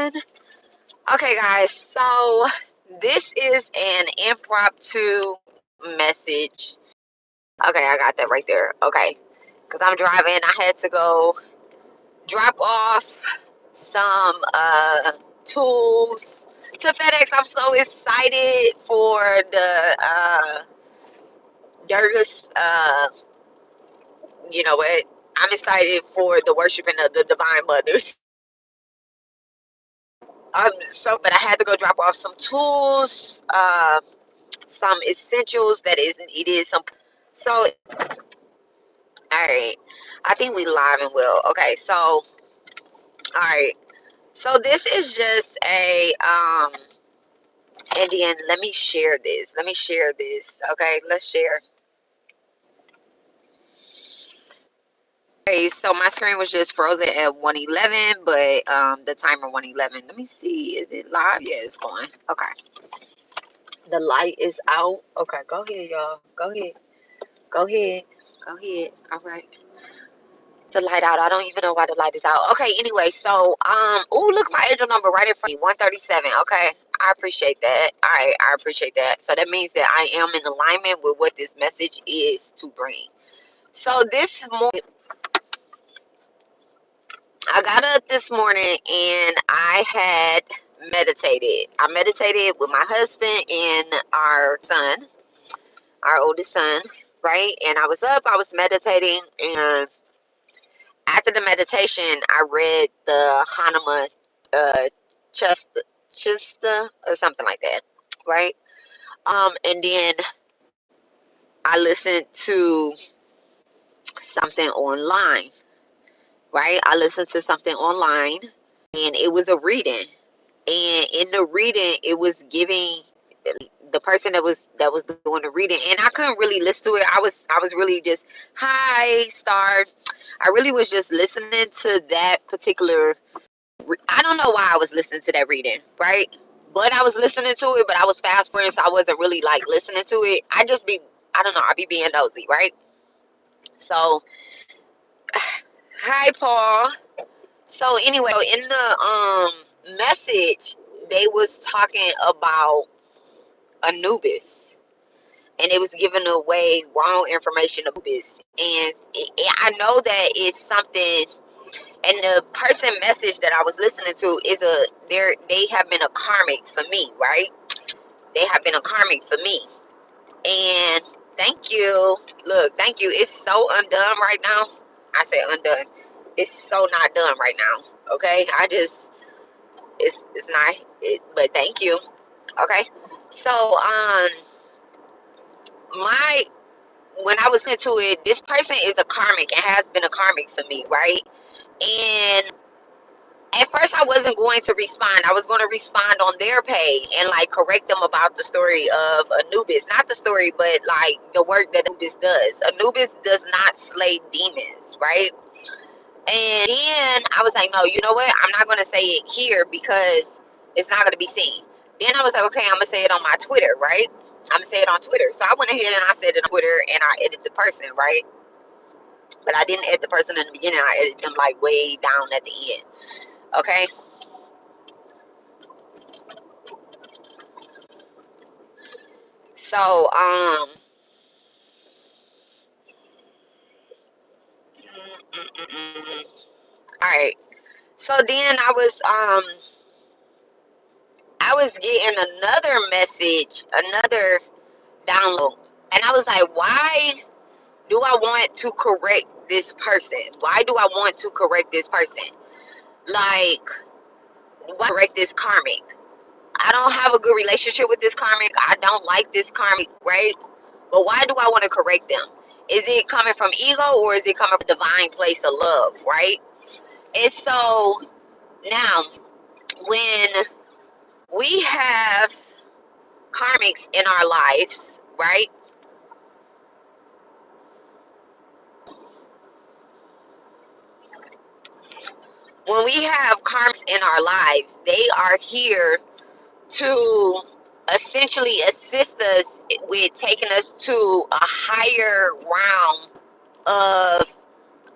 again. Okay, guys, so this is an impromptu message. Okay, I got that right there. Okay, because I'm driving. I had to go drop off some tools to FedEx. I'm so excited for the Durgus. You know what? I'm excited for the worshiping of the Divine Mothers. But I had to go drop off some tools, some essentials that is needed. So, all right. I think we live and well. Okay, so, all right. So this is just a and then let me share this. Okay, let's share. Okay, so my screen was just frozen at 111, but the timer 111. Let me see. Is it live? Yeah, it's going. Okay. The light is out. Okay, go ahead, y'all. Go ahead. Go ahead. Go ahead. All right. The light out. I don't even know why the light is out. Okay, anyway, so oh, look, my angel number right in front of me, 137. Okay. I appreciate that. All right, I appreciate that. So that means that I am in alignment with what this message is to bring. So this morning, I got up this morning and I had meditated. I meditated with my husband and our son, our oldest son, right? And I was up, I was meditating, and after the meditation, I read the Hanuman Chista or something like that, right? And then I listened to something online, right? I listened to something online, and it was a reading. And in the reading, it was giving the person that was doing the reading, and I couldn't really listen to it. I was really just, hi star. I really was just listening to that particular. I don't know why I was listening to that reading, right? But I was listening to it, but I was fast forwarding, so I wasn't really like listening to it. I don't know, I be being nosy, right? So, hi Paul. So anyway, in the message, they was talking about Anubis, and it was giving away wrong information about Anubis, and I know that it's something. And the person message that I was listening to is they have been a karmic for me, right? They have been a karmic for me. And thank you. Look, thank you. It's so undone right now. I say undone. It's so not done right now. Okay? It's not but thank you. Okay? So my when I was into it, this person is a karmic and has been a karmic for me, right? And at first I wasn't going to respond. I was going to respond on their page and like correct them about the story of Anubis. Not the story, but like the work that Anubis does. Anubis does not slay demons, right? And then I was like, no, you know what? I'm not going to say it here because it's not going to be seen. Then I was like, okay, I'm going to say it on my Twitter, right? I'm going to say it on Twitter. So I went ahead and I said it on Twitter and I edited the person, right? But I didn't edit the person in the beginning. I edited them like way down at the end. Okay? So, all right. So then I was getting another message, another download, and I was like, why do I want to correct this person? Why do I want to correct this person? Like, why correct this karmic? I don't have a good relationship with this karmic. I don't like this karmic, right? But why do I want to correct them? Is it coming from ego or is it coming from a divine place of love, right? And so now, when we have karmics in our lives, right? When we have karmics in our lives, they are here to essentially assist us with taking us to a higher realm of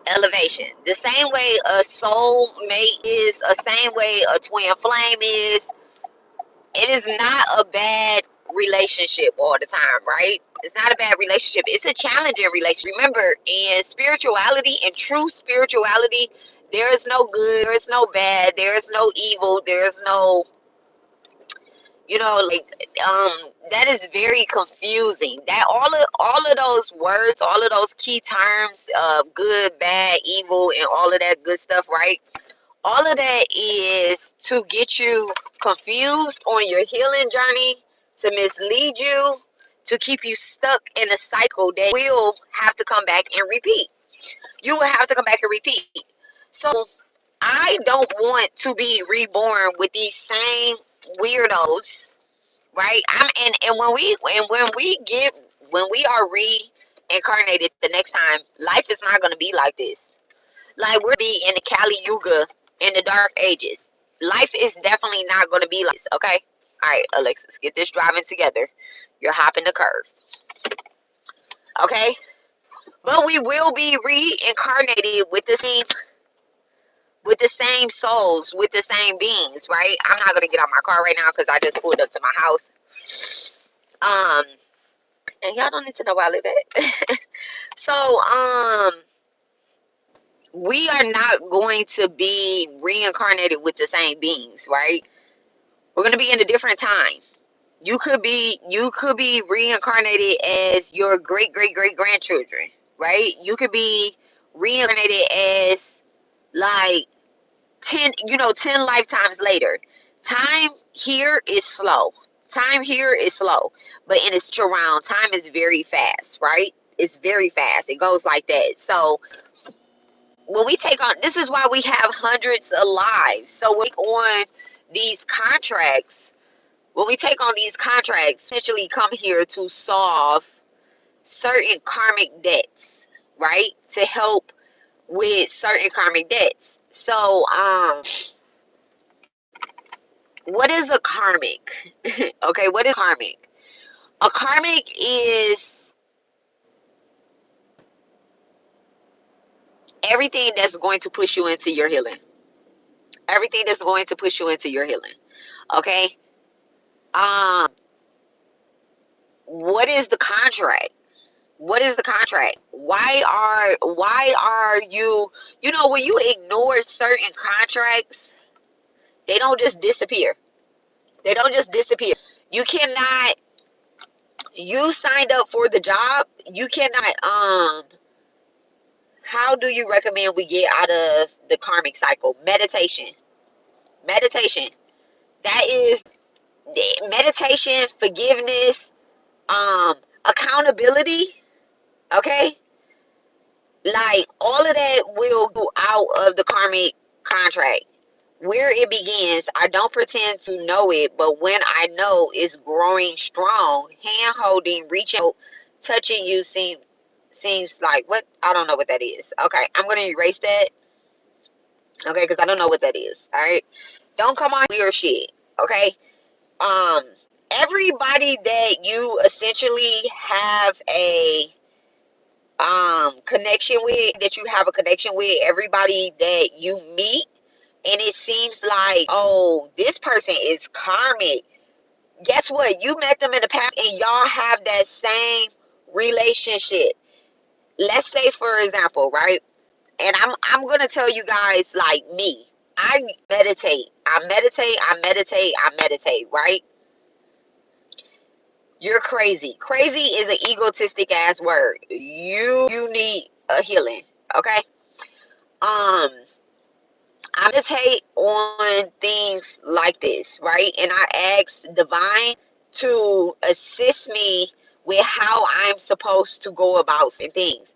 elevation. The same way a soul mate is, the same way a twin flame is. It is not a bad relationship all the time, right? It's not a bad relationship. It's a challenging relationship. Remember, in spirituality, in true spirituality, there is no good, there is no bad, there is no evil, there is no, like, that is very confusing. That all of those words, all of those key terms of good, bad, evil, and all of that good stuff, right? All of that is to get you confused on your healing journey, to mislead you, to keep you stuck in a cycle that will have to come back and repeat. You will have to come back and repeat. So I don't want to be reborn with these same weirdos, right? And when we are reincarnated the next time, life is not gonna be like this. Like, we're be in the Kali Yuga, in the dark ages. Life is definitely not going to be like this, okay? All right, Alexis, get this driving together. You're hopping the curve, okay? But we will be reincarnated with the same souls, with the same beings, right? I'm not going to get out my car right now because I just pulled up to my house. And y'all don't need to know where I live at. So, we are not going to be reincarnated with the same beings, right? We're going to be in a different time. You could be reincarnated as your great great great grandchildren, right? You could be reincarnated as, like, 10 lifetimes later. Time here is slow. Time here is slow, but in its around, time is very fast, right? It's very fast. It goes like that. So when we take on, this is why we have hundreds of lives. So we take on these contracts. When we take on these contracts, essentially come here to solve certain karmic debts, right? To help with certain karmic debts. So, what is a karmic? Okay, what is karmic? A karmic is everything that's going to push you into your healing. Everything that's going to push you into your healing. Okay? Um, what is the contract? What is the contract? Why are you, when you ignore certain contracts, they don't just disappear. They don't just disappear. You cannot, you signed up for the job. You cannot, how do you recommend we get out of the karmic cycle? Meditation. Meditation. That is meditation, forgiveness, accountability. Okay? Like, all of that will go out of the karmic contract. Where it begins, I don't pretend to know it, but when I know it's growing strong, hand holding, reaching out, touching you seems like, what? I don't know what that is. Okay, I'm gonna erase that. Okay, because I don't know what that is. All right, don't come on weird shit. Okay, um, everybody that you essentially have a connection with, that you have a connection with, everybody that you meet, and it seems like, oh, this person is karmic. Guess what? You met them in the past and y'all have that same relationship. Let's say, for example, right? And I'm gonna tell you guys, like me. I meditate. I meditate, I meditate, I meditate, right? You're crazy. Crazy is an egotistic ass word. You need a healing. Okay? Um I meditate on things like this, right? And I ask divine to assist me with how I'm supposed to go about some things.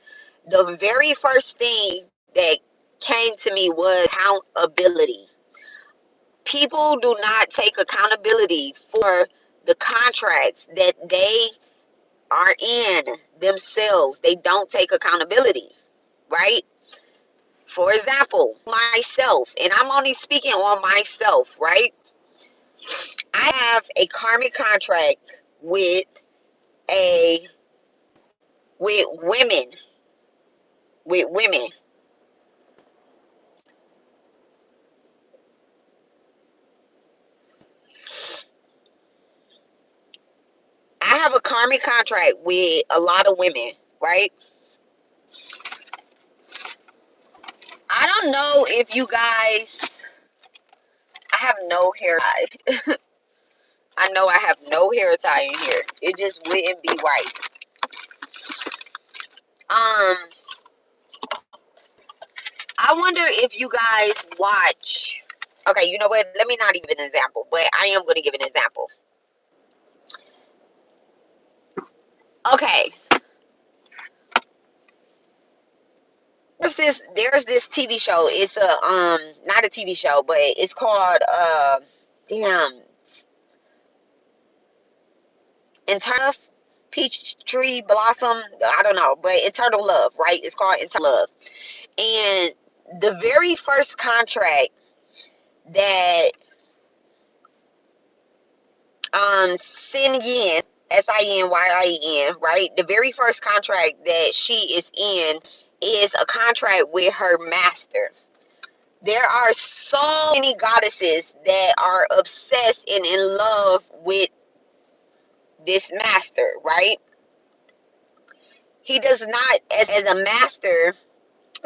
The very first thing that came to me was accountability. People do not take accountability for the contracts that they are in themselves. They don't take accountability, right? For example, myself, and I'm only speaking on myself, right? I have a karmic contract with a with women, with women. have a karmic contract with a lot of women, right? I don't know if you guys, I have no hair tie. I know I have no hair tie in here. It just wouldn't be right. I wonder if you guys watch. Okay, you know what? Let me not even give an example, but I am going to give an example. Okay, there's this TV show. It's a not a TV show, but it's called damn, Eternal Peach Tree Blossom. I don't know, but Eternal Love, right? It's called Eternal Love. And the very first contract that Sin Yin, Sinyin, right? The very first contract that she is in is a contract with her master. There are so many goddesses that are obsessed and in love with this master, right? He does not, as a master,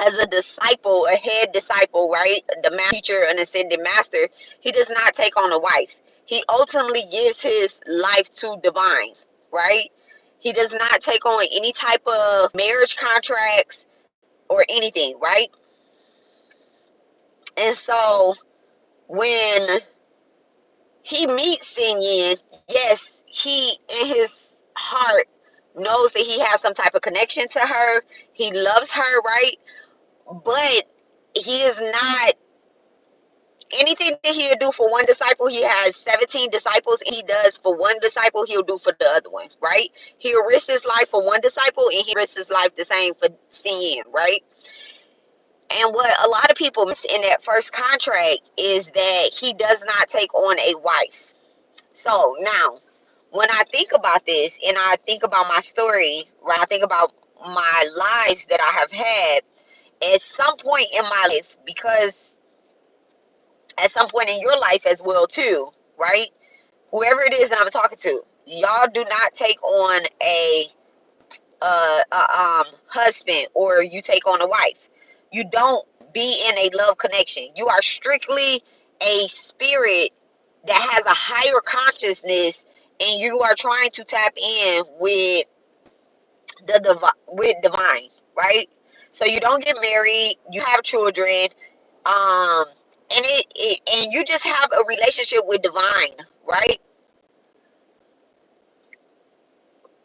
as a disciple, a head disciple, right? The teacher, an ascended master, he does not take on a wife. He ultimately gives his life to divine, right? He does not take on any type of marriage contracts or anything, right? And so when he meets Sin Yin, yes, he in his heart knows that he has some type of connection to her. He loves her, right? But he is not, anything that he'll do for one disciple, he has 17 disciples. He does for one disciple, he'll do for the other one, right? He'll risk his life for one disciple, and he risks his life the same for Sin Yin, right? And what a lot of people miss in that first contract is that he does not take on a wife. So now, when I think about this and I think about my story, right, I think about my lives that I have had, at some point in my life, because at some point in your life as well too, right? Whoever it is that I'm talking to, y'all do not take on a husband, or you take on a wife. You don't be in a love connection. You are strictly a spirit that has a higher consciousness, and you are trying to tap in with divine, right? So you don't get married, you have children, um and and you just have a relationship with divine, right?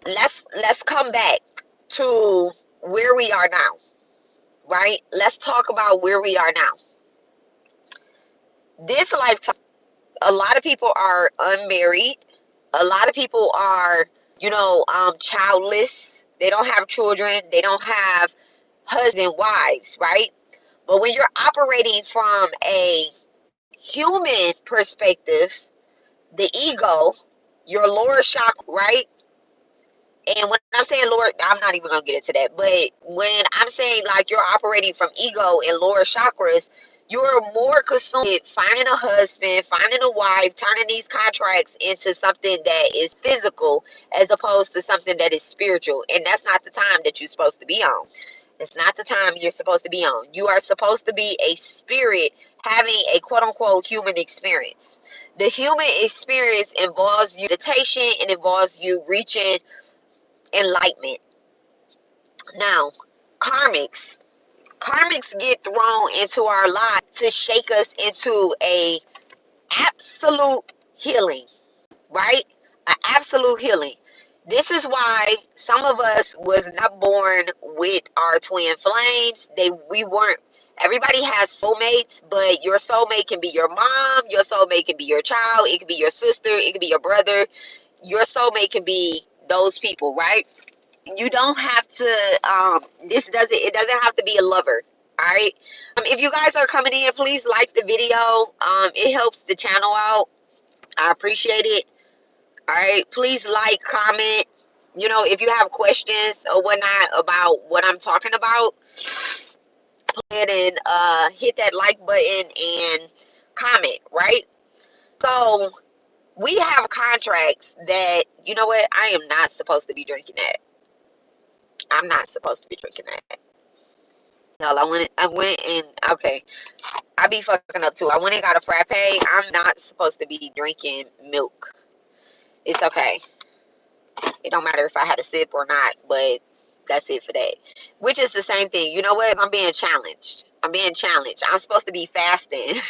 Let's come back to where we are now, right? Let's talk about where we are now. This lifetime, a lot of people are unmarried. A lot of people are, childless. They don't have children. They don't have husband, wives, right? But when you're operating from a human perspective, the ego, your lower chakra, right? And when I'm saying lower, I'm not even gonna get into that. But when I'm saying like you're operating from ego and lower chakras, you're more consumed with finding a husband, finding a wife, turning these contracts into something that is physical as opposed to something that is spiritual. And that's not the time that you're supposed to be on. It's not the time you're supposed to be on. You are supposed to be a spirit having a quote unquote human experience. The human experience involves you meditation and involves you reaching enlightenment. Now, karmics. Karmics get thrown into our lives to shake us into a absolute healing, right? An absolute healing. This is why some of us was not born with our twin flames. We weren't. Everybody has soulmates, but your soulmate can be your mom, your soulmate can be your child, it can be your sister, it can be your brother. Your soulmate can be those people, right? You don't have to it doesn't have to be a lover. All right. If you guys are coming in, please like the video. It helps the channel out. I appreciate it. All right, please like, comment. If you have questions or whatnot about what I'm talking about, go ahead and hit that like button and comment, right? So We have contracts that, you know what, I am not supposed to be drinking that. I'm not supposed to be drinking that. No, I went and, okay, I be fucking up too. I went and got a frappe. I'm not supposed to be drinking milk. It's okay. It don't matter if I had a sip or not, but that's it for that. Which is the same thing. You know what? I'm being challenged. I'm being challenged. I'm supposed to be fasting.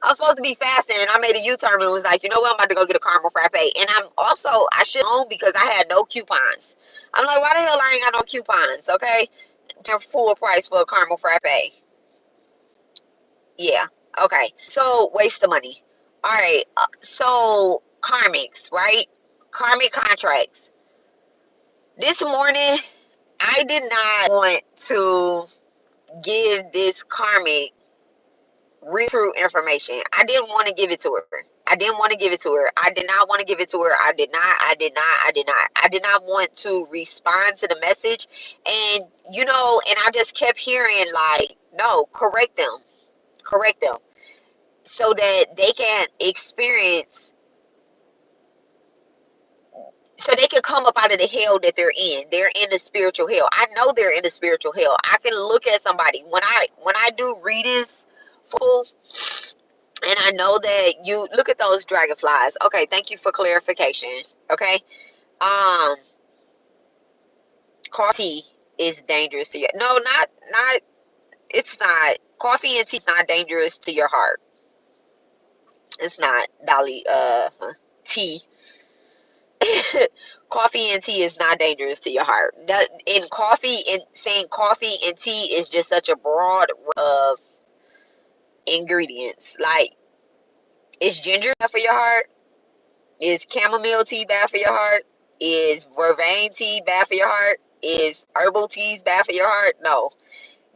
I'm supposed to be fasting, and I made a U-turn and was like, you know what? I'm about to go get a caramel frappe. And I should own because I had no coupons. I'm like, why the hell I ain't got no coupons? Okay, they're full price for a caramel frappe. Yeah. Okay. So waste the money. All right. So karmics, right? Karmic contracts. This morning, I did not want to give this karmic read through information. I didn't want to give it to her. I didn't want to give it to her. I did not want to give it to her. I did not. I did not want to respond to the message. And, you know, and I just kept hearing like, no, correct them. Correct them. So that they can experience, so they can come up out of the hell that they're in. They're in the spiritual hell. I know they're in the spiritual hell. I can look at somebody when I do readings full, and I know that you look at those dragonflies. Okay, thank you for clarification. Okay, um, coffee is dangerous to you. No, not. It's not. Coffee and tea is not dangerous to your heart. It's not, Dolly. Tea. Coffee and tea is not dangerous to your heart. In coffee, and saying coffee and tea is just such a broad of ingredients. Like, is ginger bad for your heart? Is chamomile tea bad for your heart? Is vervain tea bad for your heart? Is herbal teas bad for your heart? No.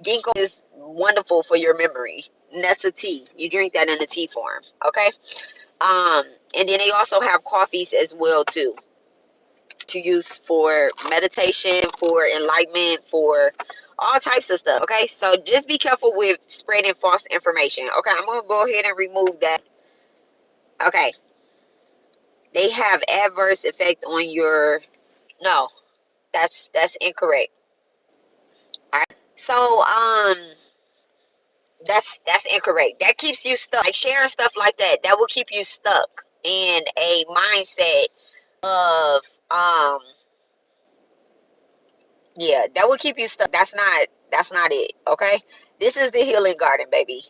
Ginkgo is wonderful for your memory. And that's a tea. You drink that in a tea form. Okay. And then they also have coffees as well too, to use for meditation, for enlightenment, for all types of stuff. Okay, so just be careful with spreading false information. Okay, I'm gonna go ahead and remove that. Okay, they have adverse effect on your, no, that's incorrect. All right, so that's incorrect. That keeps you stuck. Like sharing stuff like that will keep you stuck in a mindset of yeah, that will keep you stuck. That's not it. Okay, this is the healing garden, baby.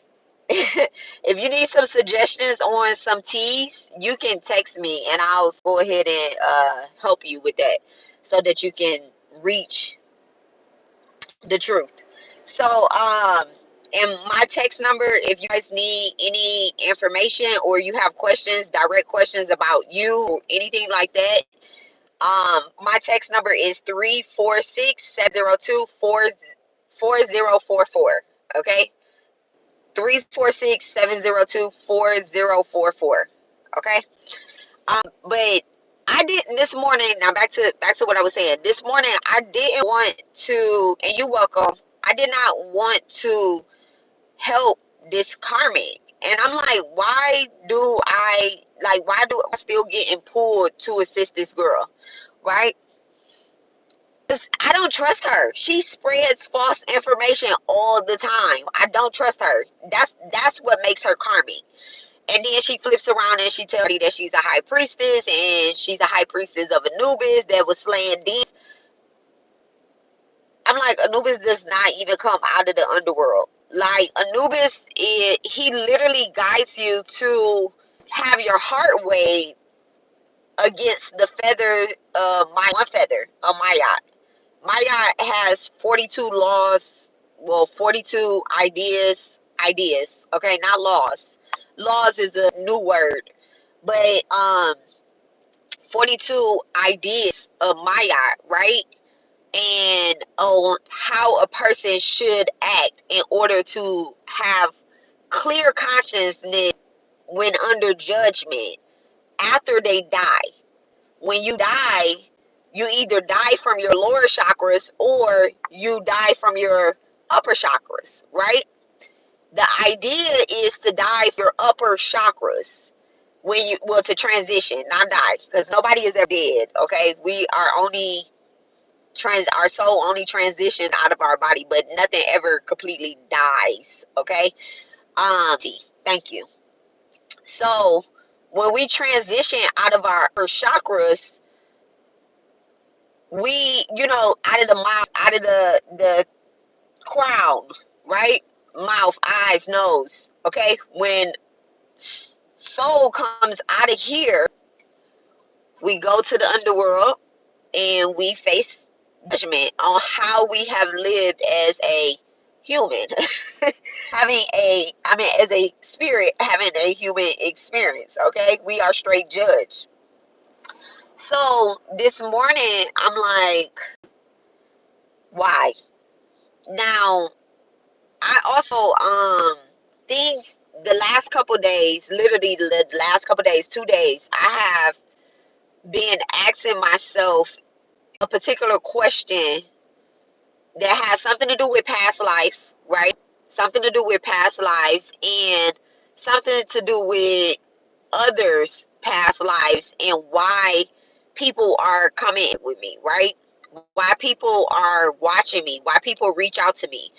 If you need some suggestions on some teas, you can text me and I'll go ahead and help you with that, so that you can reach the truth. So and my text number, if you guys need any information or you have questions, direct questions about you or anything like that, my text number is 346-702-4044. Okay, 346-702-4044. Okay. But I didn't this morning. Now back to what I was saying. This morning I didn't want to, and you're welcome. I did not want to help this karmic, and I'm like, why do I still getting pulled to assist this girl, right? I don't trust her. She spreads false information all the time. I don't trust her. That's what makes her karmic. And then she flips around and she tells me that she's a high priestess, and she's a high priestess of Anubis that was slaying demons. I'm like, Anubis does not even come out of the underworld. Like, Anubis, he literally guides you to have your heart weighed against the feather, one feather of Mayat. Maya has 42 laws, well, 42 ideas, okay, not laws. Laws is a new word, but 42 ideas of Maya, right? And on how a person should act in order to have clear consciousness when under judgment after they die. When you die, you either die from your lower chakras or you die from your upper chakras, right? The idea is to die for your upper chakras. when you, well, to transition, not die, because nobody is ever dead. Okay, we are only our soul only transition out of our body, but nothing ever completely dies. Okay. Thank you. So when we transition out of our chakras, we, you know, out of the mouth, out of the crown, right? Mouth, eyes, nose. Okay. When soul comes out of here, we go to the underworld and we face judgment on how we have lived as a human. Having a, I mean, as a spirit, having a human experience. Okay, we are straight judged. So this morning I'm like, why? Now I also things, the last couple days, literally the last couple days, 2 days, I have been asking myself a particular question that has something to do with past life, right? Something to do with past lives, and something to do with others' past lives, and why people are coming with me, right? Why people are watching me, why people reach out to me.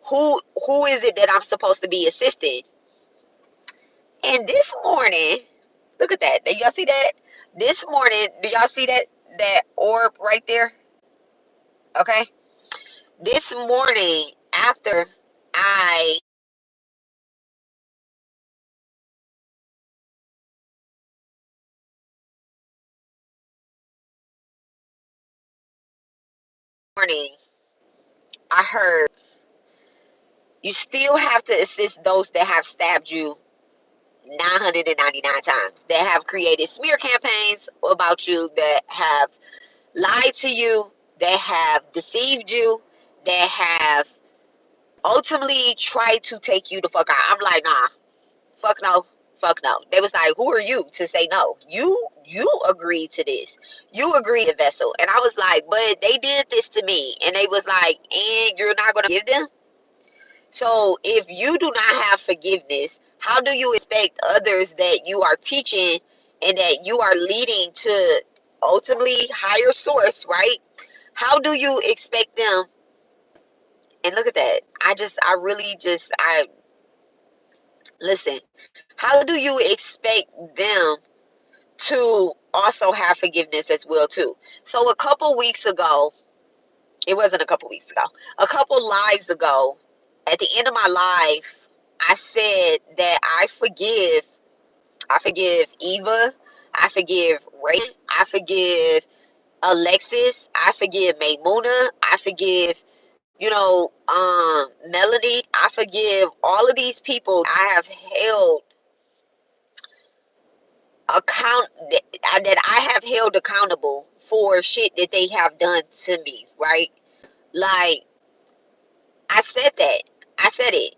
Who is it that I'm supposed to be assisting? And this morning, look at that. Do y'all see that? This morning, do y'all see that orb right there? Okay. This morning, after I morning, I heard you still have to assist those that have stabbed you 999 times, that have created smear campaigns about you, that have lied to you, that have deceived you, that have ultimately tried to take you the fuck out. I'm like, nah, fuck no, fuck no. They was like, who are you to say no? You agreed to this. You agreed to vessel. And I was like, but they did this to me. And they was like, and you're not gonna give them? So if you do not have forgiveness, how do you expect others that you are teaching and that you are leading to ultimately higher source, right? How do you expect them? And look at that. I really just, I listen. How do you expect them to also have forgiveness as well too? So a couple weeks ago, it wasn't a couple weeks ago, a couple lives ago, at the end of my life, I said that I forgive Eva, I forgive Ray, I forgive Alexis, I forgive Maymuna, I forgive, you know, Melody, I forgive all of these people I have held account, that I have held accountable for shit that they have done to me, right? Like, I said that. I said it.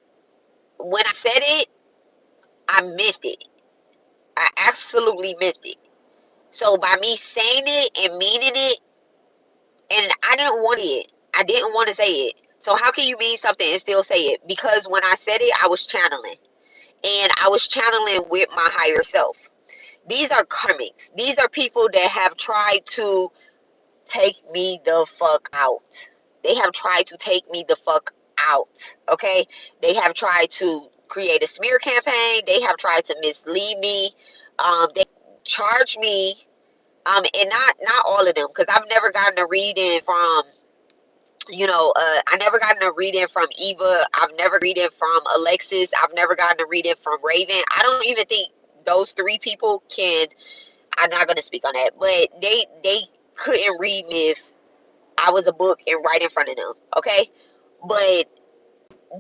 When I said it, I meant it. I absolutely meant it. So by me saying it and meaning it, and I didn't want it. I didn't want to say it. So how can you mean something and still say it? Because when I said it, I was channeling. And I was channeling with my higher self. These are karmics. These are people that have tried to take me the fuck out. They have tried to take me the fuck out. Okay? They have tried to create a smear campaign. They have tried to mislead me. They charge me. And not all of them, because I've never gotten a reading from, you know, I never gotten a reading from Eva. I've never reading from Alexis. I've never gotten a reading from Raven. I don't even think those three people can. I'm not gonna speak on that, but they couldn't read me if I was a book and right in front of them. Okay, but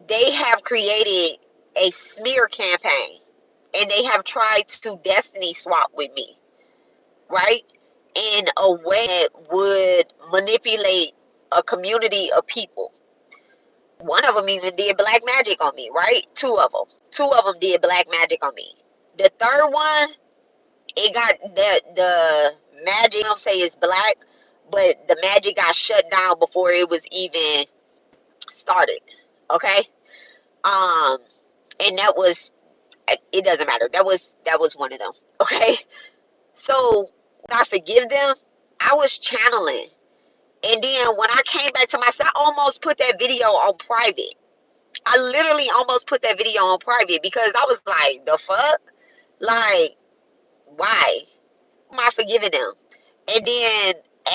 they have created a smear campaign, and they have tried to destiny swap with me, right? In a way that would manipulate a community of people. One of them even did black magic on me, right? Two of them did black magic on me. The third one, it got the magic, I'll say, is black, but the magic got shut down before it was even started. Okay. um and that was It doesn't matter. That was one of them. Okay. So when I forgive them, I was channeling. And then when I came back to myself, I almost put that video on private. I literally almost put that video on private because I was like, the fuck? Like, why? Am I forgiving them? And then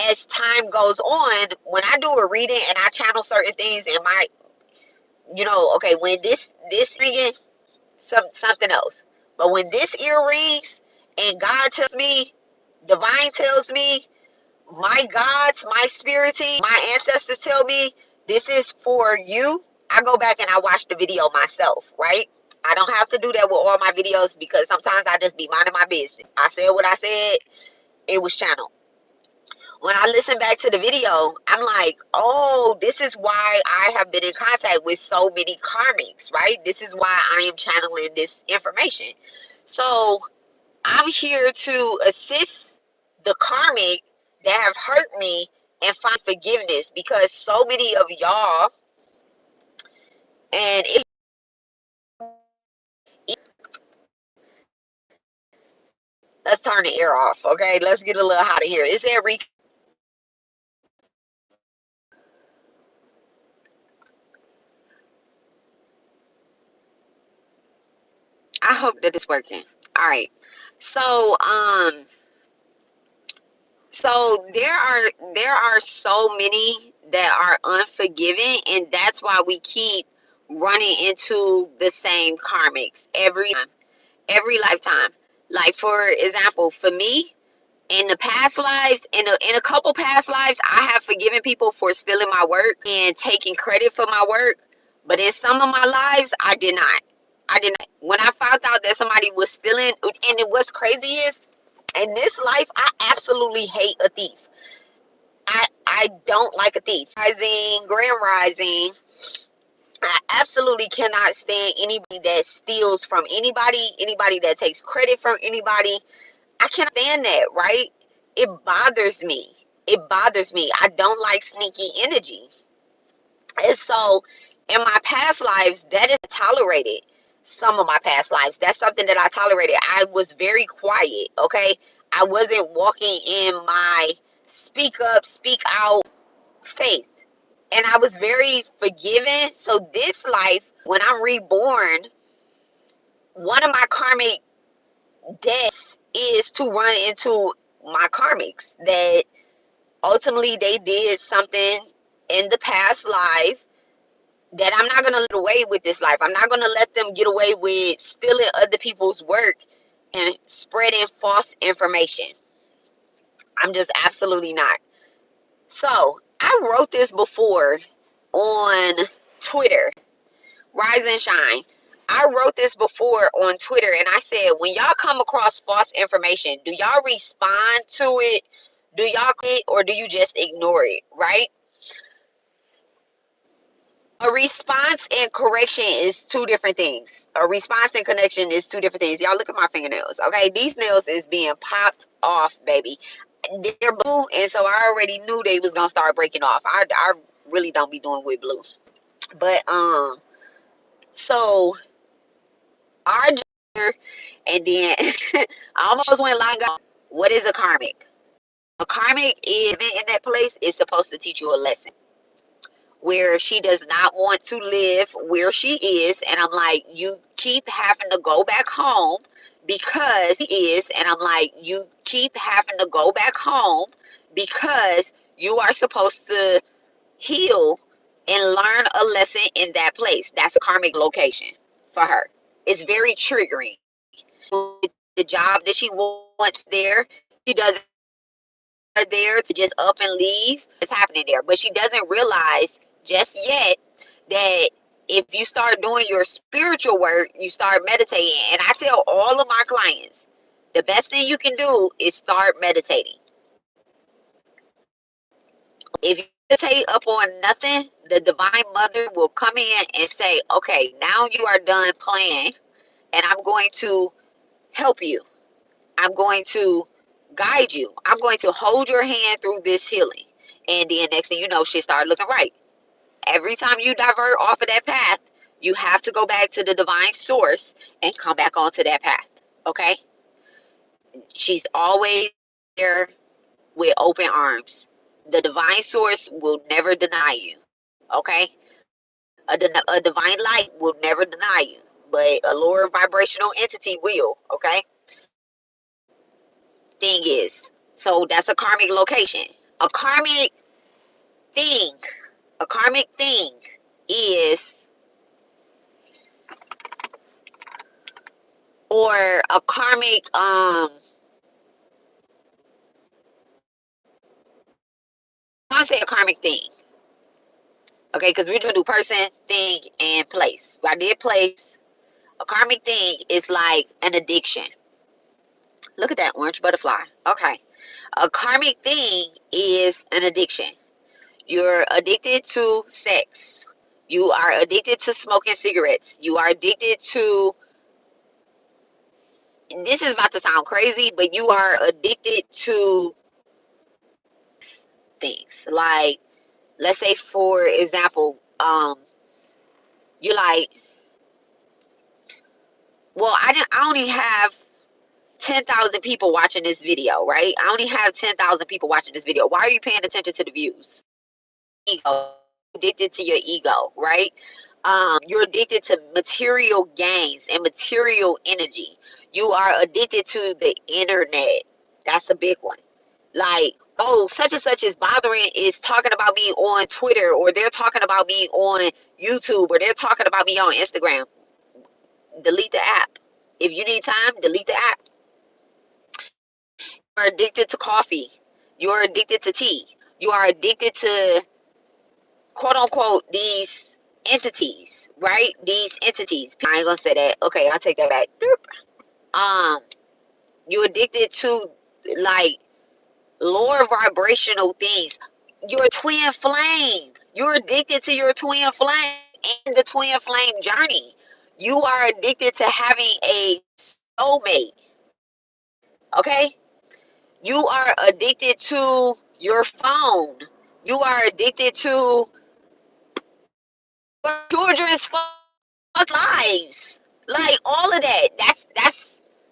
as time goes on, when I do a reading and I channel certain things in my, okay, when this ringing, something else. But when this ear rings and God tells me, divine tells me, my gods, my spirit team, my ancestors tell me this is for you, I go back and I watch the video myself, right? I don't have to do that with all my videos because sometimes I just be minding my business. I said what I said, it was channeled. When I listen back to the video, I'm like, oh, this is why I have been in contact with so many karmics, right? This is why I am channeling this information. So I'm here to assist the karmic that have hurt me and find forgiveness, because so many of y'all, and let's turn the air off, okay? Let's get a little hot in here. Is there I hope that it's working. All right. So there are so many that are unforgiving, and that's why we keep running into the same karmics every lifetime. Like, for example, for me, in the past lives, in a couple past lives, I have forgiven people for stealing my work and taking credit for my work. But in some of my lives, I did not. I did not. When I found out that somebody was stealing, and what's crazy is, in this life, I absolutely hate a thief. I don't like a thief. Rising, grand rising. I absolutely cannot stand anybody that steals from anybody that takes credit from anybody. I can't stand that, right? It bothers me. It bothers me. I don't like sneaky energy. And so in my past lives, that is tolerated. Some of my past lives, that's something that I tolerated. I was very quiet, okay? I wasn't walking in my speak up, speak out faith. And I was very forgiving. So this life, when I'm reborn, one of my karmic debts is to run into my karmics that ultimately they did something in the past life that I'm not going to let away with this life. I'm not going to let them get away with stealing other people's work and spreading false information. I'm just absolutely not. So I wrote this before on Twitter, Rise and Shine. I wrote this before on Twitter, and I said, when y'all come across false information, do y'all respond to it? Do y'all quit, or do you just ignore it, right? A response and correction is two different things. A response and connection is two different things. Y'all look at my fingernails, okay? These nails is being popped off, baby. They're blue, and so I already knew they was gonna start breaking off. I really don't be doing with blue, but so our gender, and then I almost went lying. What is a karmic? A karmic is in that place is supposed to teach you a lesson where she does not want to live where she is, and I'm like, you keep having to go back home because he is, and I'm like, you keep having to go back home because you are supposed to heal and learn a lesson in that place. That's a karmic location for her. It's very triggering. The job that she wants there, she doesn't there to just up and leave. It's happening there, but she doesn't realize just yet that if you start doing your spiritual work, you start meditating. And I tell all of my clients, the best thing you can do is start meditating. If you meditate up on nothing, the divine mother will come in and say, okay, now you are done playing, and I'm going to help you. I'm going to guide you. I'm going to hold your hand through this healing. And then next thing you know, she started looking right. Every time you divert off of that path, You have to go back to the divine source and come back onto that path. Okay? She's always there with open arms. The divine source will never deny you. Okay? A divine light will never deny you, but a lower vibrational entity will. Okay? Thing is, so that's a karmic location. A karmic thing, a karmic thing is, or a karmic I say a karmic thing, okay, because we're gonna do person, thing, and place. I did place. A karmic thing is like an addiction. Look at that orange butterfly. Okay, a karmic thing is an addiction. You're addicted to sex. You are addicted to smoking cigarettes. You are addicted to, this is about to sound crazy, but you are addicted to things. Like, let's say for example, you're like, well, I only have 10,000 people watching this video, right? I only have 10,000 people watching this video. Why are you paying attention to the views? Ego. Addicted to your ego, right? You're addicted to material gains and material energy. You are addicted to the internet. That's a big one. Like, oh, such and such is talking about me on Twitter, or they're talking about me on YouTube, or they're talking about me on Instagram. Delete the app. If you need time, delete the app. You're addicted to coffee. You're addicted to tea. You are addicted to, quote unquote, these entities, right? These entities. I ain't gonna say that. Okay, I'll take that back. Um, you're addicted to, like, lower vibrational things. Your twin flame. You're addicted to your twin flame and the twin flame journey. You are addicted to having a soulmate. Okay? You are addicted to your phone. You are addicted to your children's lives. Like, all of that.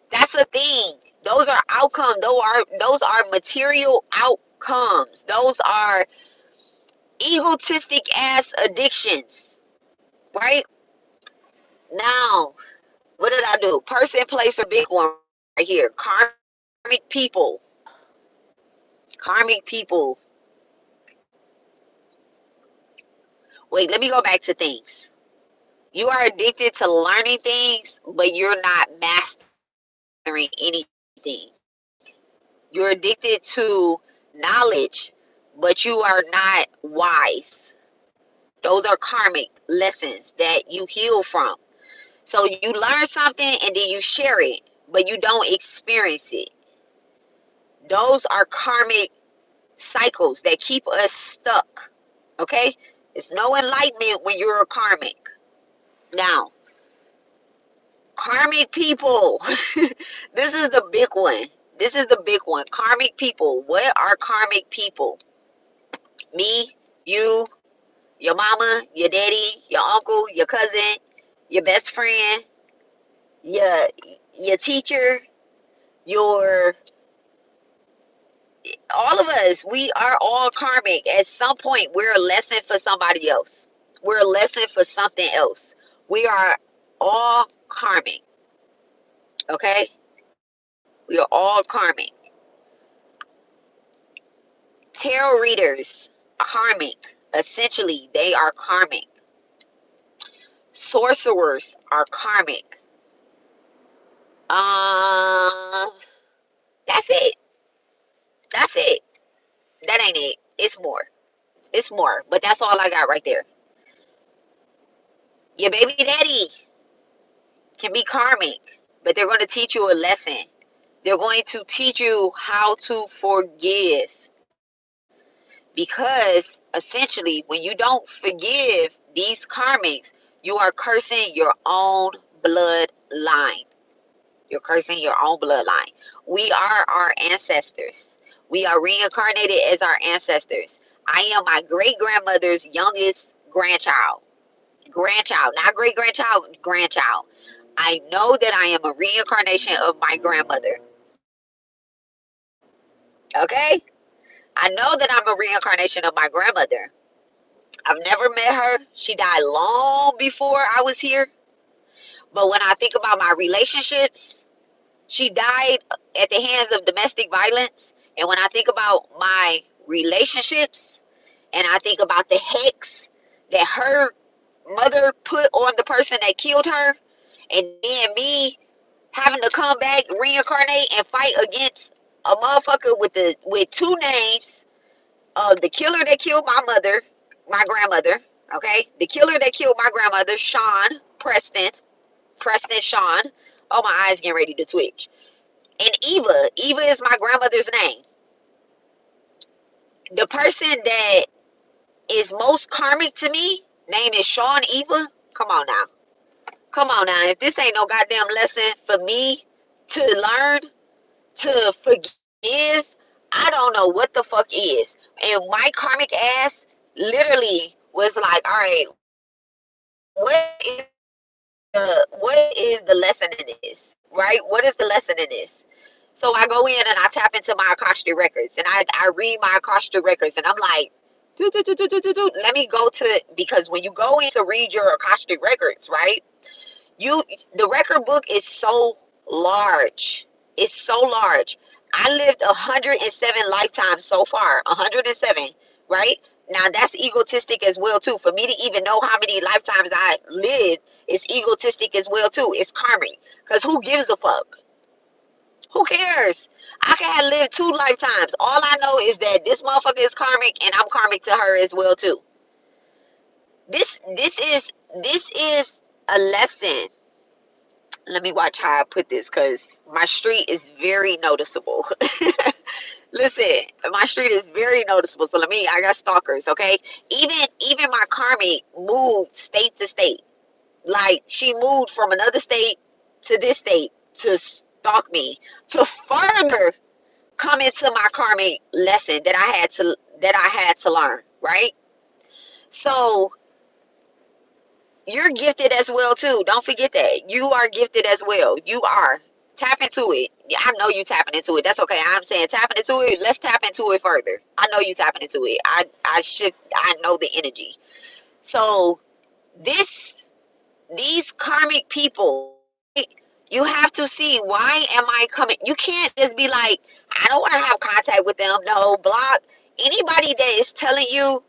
That's a thing. Those are outcomes. Those are material outcomes. Those are egotistic ass addictions. Right? Now, what did I do? Person, place, or big one right here. Karmic people. Karmic people. Wait, let me go back to things. You are addicted to learning things, but you're not mastering anything. You're addicted to knowledge, but you are not wise. Those are karmic lessons that you heal from. So you learn something and then you share it, but you don't experience it. Those are karmic cycles that keep us stuck. Okay? It's no enlightenment when you're a karmic. Now, karmic people. This is the big one. This is the big one. Karmic people. What are karmic people? Me, you, your mama, your daddy, your uncle, your cousin, your best friend, your teacher, your all of us. We are all karmic. At some point, we're a lesson for somebody else. We're a lesson for something else. We are all karmic. Okay? We are all karmic. Tarot readers, karmic. Essentially, they are karmic. Sorcerers are karmic. That's it. That's it. That ain't it. It's more. It's more. But that's all I got right there. Your baby daddy can be karmic, but they're going to teach you a lesson. They're going to teach you how to forgive. Because essentially, when you don't forgive these karmics, you are cursing your own bloodline. You're cursing your own bloodline. We are our ancestors. We are reincarnated as our ancestors. I am my great grandmother's youngest grandchild. grandchild, not great grandchild, grandchild. I know that I am a reincarnation of my grandmother. Okay? I know that I'm a reincarnation of my grandmother. I've never met her. She died long before I was here. But when I think about my relationships, she died at the hands of domestic violence. And when I think about my relationships and I think about the hex that her mother put on the person that killed her, and then me having to come back, reincarnate, and fight against a motherfucker with two names, the killer that killed my mother, my grandmother, okay? The killer that killed my grandmother, Sean Preston Sean. Oh, my eyes getting ready to twitch. And Eva. Eva is my grandmother's name. The person that is most karmic to me, name is Sean Eva. Come on now. Come on now. If this ain't no goddamn lesson for me to learn, to forgive, I don't know what the fuck is. And my karmic ass literally was like, all right, what is the lesson in this? Right? What is the lesson in this? So I go in and I tap into my Akashic records and I read my Akashic records and I'm like, let me go to, because when you go in to read your Akashic records, right? The record book is so large. It's so large. I lived 107 lifetimes so far. 107, right? Now that's egotistic as well too. For me to even know how many lifetimes I lived is egotistic as well too. It's karmic. Because who gives a fuck? Who cares? I can have lived 2 lifetimes. All I know is that this motherfucker is karmic and I'm karmic to her as well too. This is a lesson. Let me watch how I put this because my street is very noticeable. Listen, my street is very noticeable. So I got stalkers, okay? Even my karmic moved state to state. Like she moved from another state to this state to stalk me, to further come into my karmic lesson that I had to learn, right? So you're gifted as well too. Don't forget that. You are gifted as well. You are. Tap into it. Yeah, I know you tapping into it. That's okay. I'm saying tapping into it. Let's tap into it further. I know you tapping into it. I know the energy. So this these karmic people, you have to see, why am I coming? You can't just be like, I don't want to have contact with them. No, block anybody that is telling you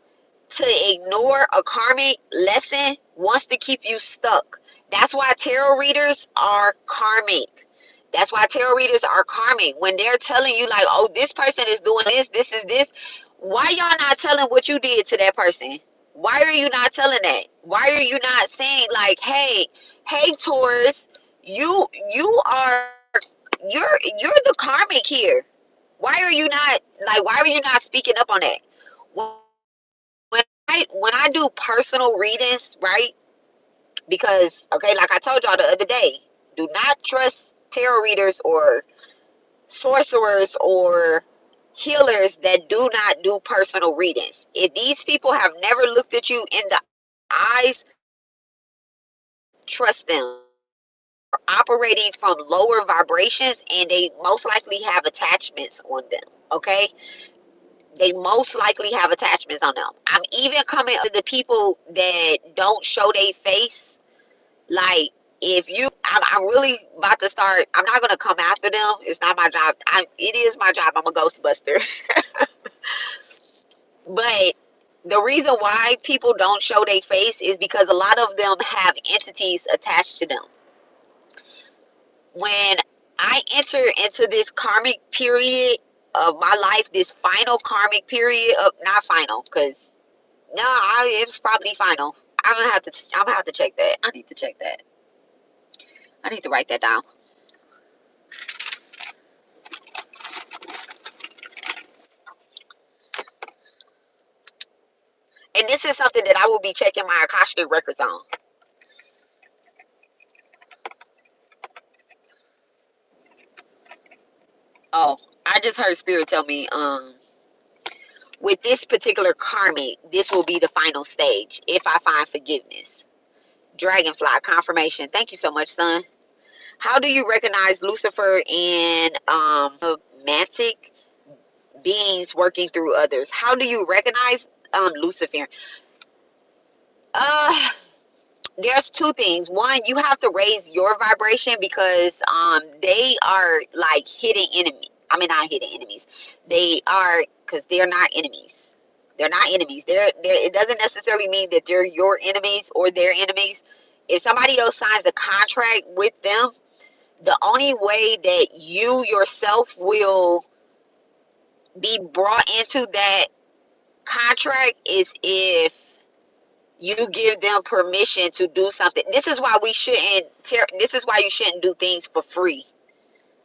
to ignore a karmic lesson wants to keep you stuck. That's why tarot readers are karmic. That's why tarot readers are karmic. When they're telling you like, oh, this person is doing this is this. Why y'all not telling what you did to that person? Why are you not telling that? Why are you not saying like, hey Taurus, you are you're the karmic here. Why are you not speaking up on that? When I do personal readings, right? Because okay, like I told y'all the other day, do not trust tarot readers or sorcerers or healers that do not do personal readings. If these people have never looked at you in the eyes, trust them. Operating from lower vibrations and they most likely have attachments on them. Okay, they most likely have attachments on them. I'm even coming to the people that don't show their face. Like, I'm really about to start. I'm not gonna come after them. It's not my job. It is my job. I'm a ghostbuster. But the reason why people don't show their face is because a lot of them have entities attached to them. When I enter into this karmic period of my life, this final karmic period of, not final, because no, it was probably final. I'm gonna have to check that. I need to check that. I need to write that down. And this is something that I will be checking my Akashic records on. Oh, I just heard Spirit tell me, with this particular karmic, this will be the final stage if I find forgiveness. Dragonfly confirmation. Thank you so much, son. How do you recognize Lucifer and romantic beings working through others? How do you recognize Lucifer? Uh there's two things. One, you have to raise your vibration, because they are like hidden enemy. I mean, not hidden enemies. They are, because they're not enemies. They're not enemies. They're it doesn't necessarily mean that they're your enemies or their enemies. If somebody else signs a contract with them, the only way that you yourself will be brought into that contract is if you give them permission to do something. This is why we shouldn't this is why you shouldn't do things for free.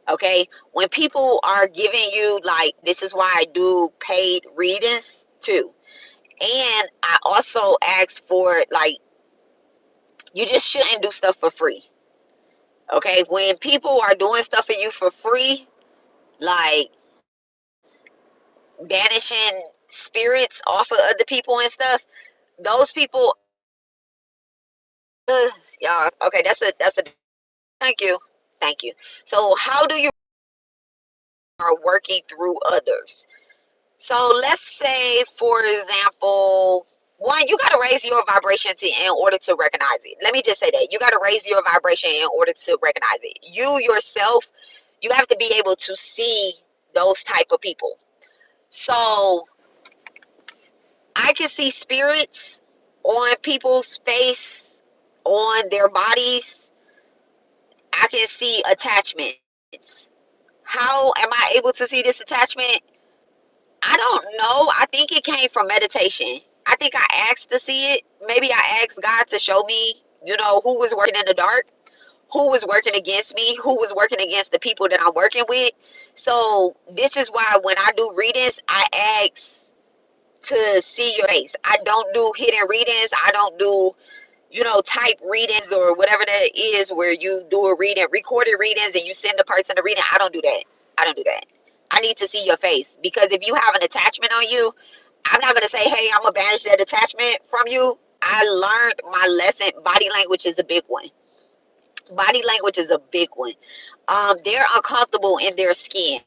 Okay? When people are giving you, like, this is why I do paid readings too. And I also ask for, like, you just shouldn't do stuff for free. Okay? When people are doing stuff for you for free, like banishing spirits off of other people and stuff, those people y'all, okay, that's a thank you. Thank you. So how do you are working through others? So let's say, for example, one, you got to raise your vibration in order to recognize it. Let me just say that. You got to raise your vibration in order to recognize it. You yourself, you have to be able to see those type of people. So I can see spirits on people's face, on their bodies. I can see attachments. How am I able to see this attachment? I don't know. I think it came from meditation. I think I asked to see it. Maybe I asked God to show me, who was working in the dark, who was working against me, who was working against the people that I'm working with. So this is why when I do readings, I ask to see your face. I don't do hidden readings. I don't do, type readings or whatever that is, where you do a reading, recorded readings, and you send the person a reading. I don't do that. I don't do that. I need to see your face, because if you have an attachment on you, I'm not going to say, hey, I'm going to banish that attachment from you. I learned my lesson. Body language is a big one. Body language is a big one. They're uncomfortable in their skin.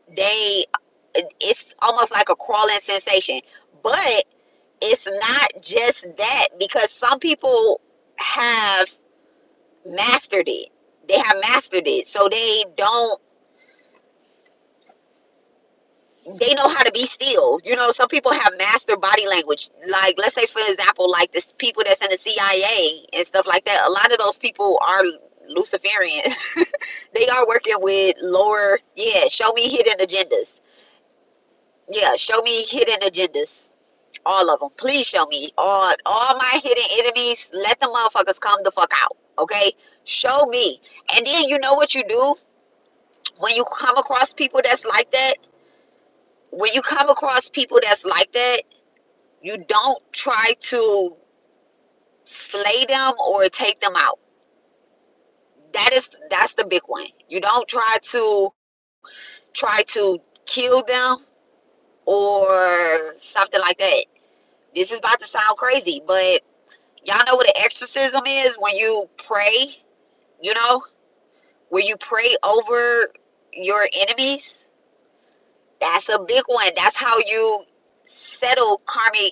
It's almost like a crawling sensation. But it's not just that, because some people have mastered it. They have mastered it. So they know how to be still. Some people have mastered body language. Like, let's say, for example, like this people that's in the CIA and stuff like that. A lot of those people are Luciferians. They are working with lower, yeah, show me hidden agendas. Yeah, show me hidden agendas. All of them. Please show me. All my hidden enemies, let the motherfuckers come the fuck out. Okay? Show me. And then you know what you do? When you come across people that's like that, when you come across people that's like that, you don't try to slay them or take them out. That's the big one. You don't try to kill them or something like that. This is about to sound crazy, but y'all know what an exorcism is? When you pray, you know, where you pray over your enemies. That's a big one. That's how you settle karmic.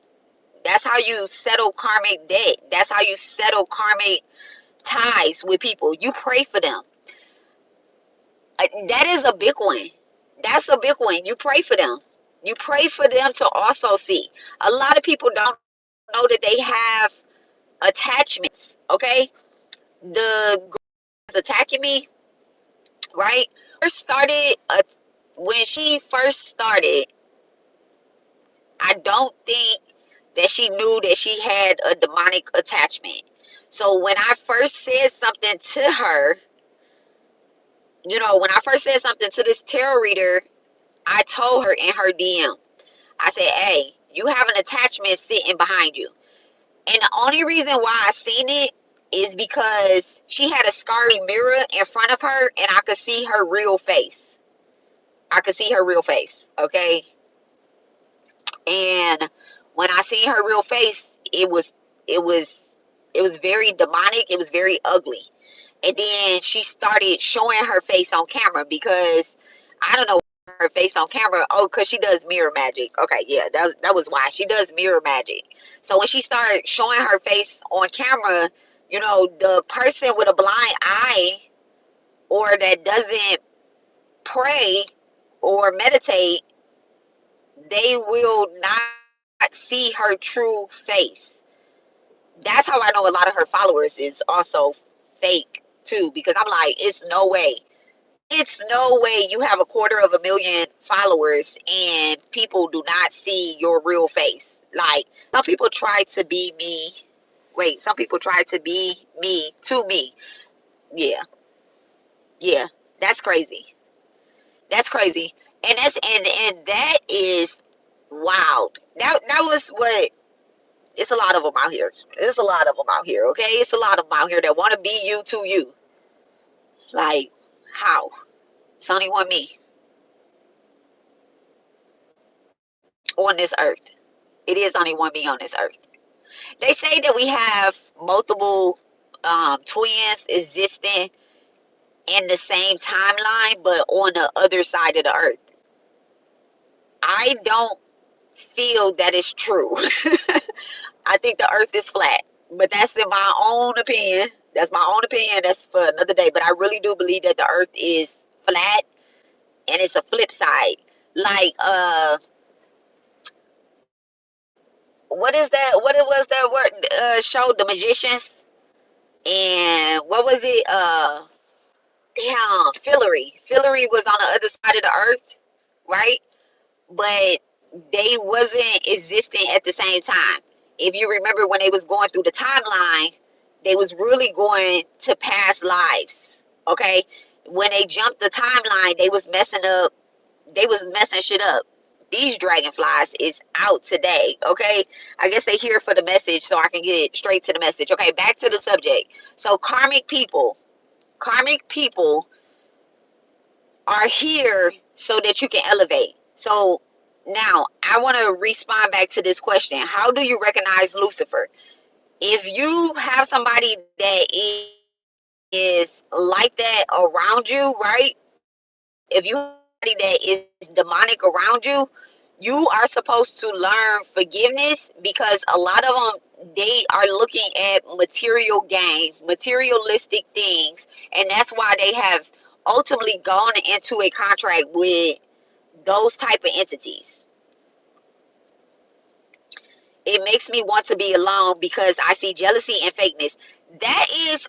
That's how you settle karmic debt. That's how you settle karmic ties with people. You pray for them. That is a big one. That's a big one. You pray for them. You pray for them to also see. A lot of people don't know that they have attachments. Okay, the girl is attacking me, right? First started when she first started. I don't think that she knew that she had a demonic attachment. So when I first said something to her, when I first said something to this tarot reader, I told her in her DM, I said, hey, you have an attachment sitting behind you. And the only reason why I seen it is because she had a scary mirror in front of her and I could see her real face. I could see her real face, okay? And when I seen her real face, it was It was very demonic. It was very ugly. And then she started showing her face on camera because I don't know her face on camera. Oh, because she does mirror magic. Okay, yeah, that was why she does mirror magic. So when she started showing her face on camera, you know, the person with a blind eye or that doesn't pray or meditate, they will not see her true face. That's how I know a lot of her followers is also fake too, because I'm like, it's no way. It's no way you have 250,000 followers and people do not see your real face. Like, some people try to be me. Wait, some people try to be me to me. Yeah, yeah. That's crazy. That's crazy. And that is wild. That was what it's a lot of them out here. It's a lot of them out here, okay? It's a lot of them out here that want to be you to you. Like, how? It's only one me on this earth. It is only one me on this earth. They say that we have multiple twins existing in the same timeline, but on the other side of the earth. I don't feel that is true. I think the earth is flat, but that's in my own opinion. That's my own opinion. That's for another day. But I really do believe that the earth is flat and it's a flip side. Like, what is that? What it was that word show? The Magicians. And what was it? Damn, Fillory. Fillory was on the other side of the earth, right? But they wasn't existing at the same time. If you remember when they was going through the timeline, they was really going to past lives. Okay, when they jumped the timeline, they was messing up. They was messing shit up. These dragonflies is out today. Okay, I guess they here for the message, so I can get it straight to the message. Okay, back to the subject. So karmic people are here so that you can elevate. So now I want to respond back to this question. How do you recognize Lucifer? If you have somebody that is like that around you, right? If you have somebody that is demonic around you, you are supposed to learn forgiveness because a lot of them, they are looking at material gain, materialistic things, and that's why they have ultimately gone into a contract with those type of entities. It makes me want to be alone because I see jealousy and fakeness. That is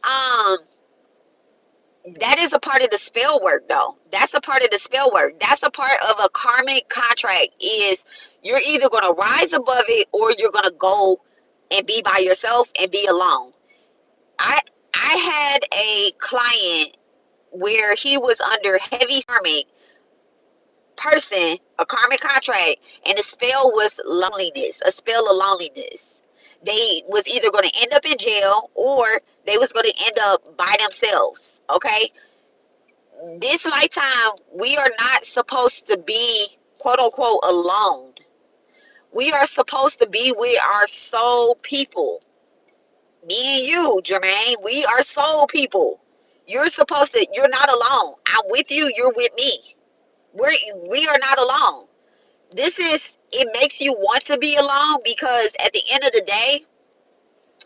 that is a part of the spell work though. That's a part of the spell work. That's a part of a karmic contract is you're either going to rise above it or you're going to go and be by yourself and be alone. I I had a client where he was under heavy karmic person, a karmic contract, and the spell was loneliness, a spell of loneliness. They was either going to end up in jail or they was going to end up by themselves. Okay, this lifetime we are not supposed to be quote unquote alone. We are supposed to be with our soul people. Me and you, Jermaine, we are soul people. You're supposed to, you're not alone. I'm with you, you're with me. We are not alone. This is, it makes you want to be alone because at the end of the day,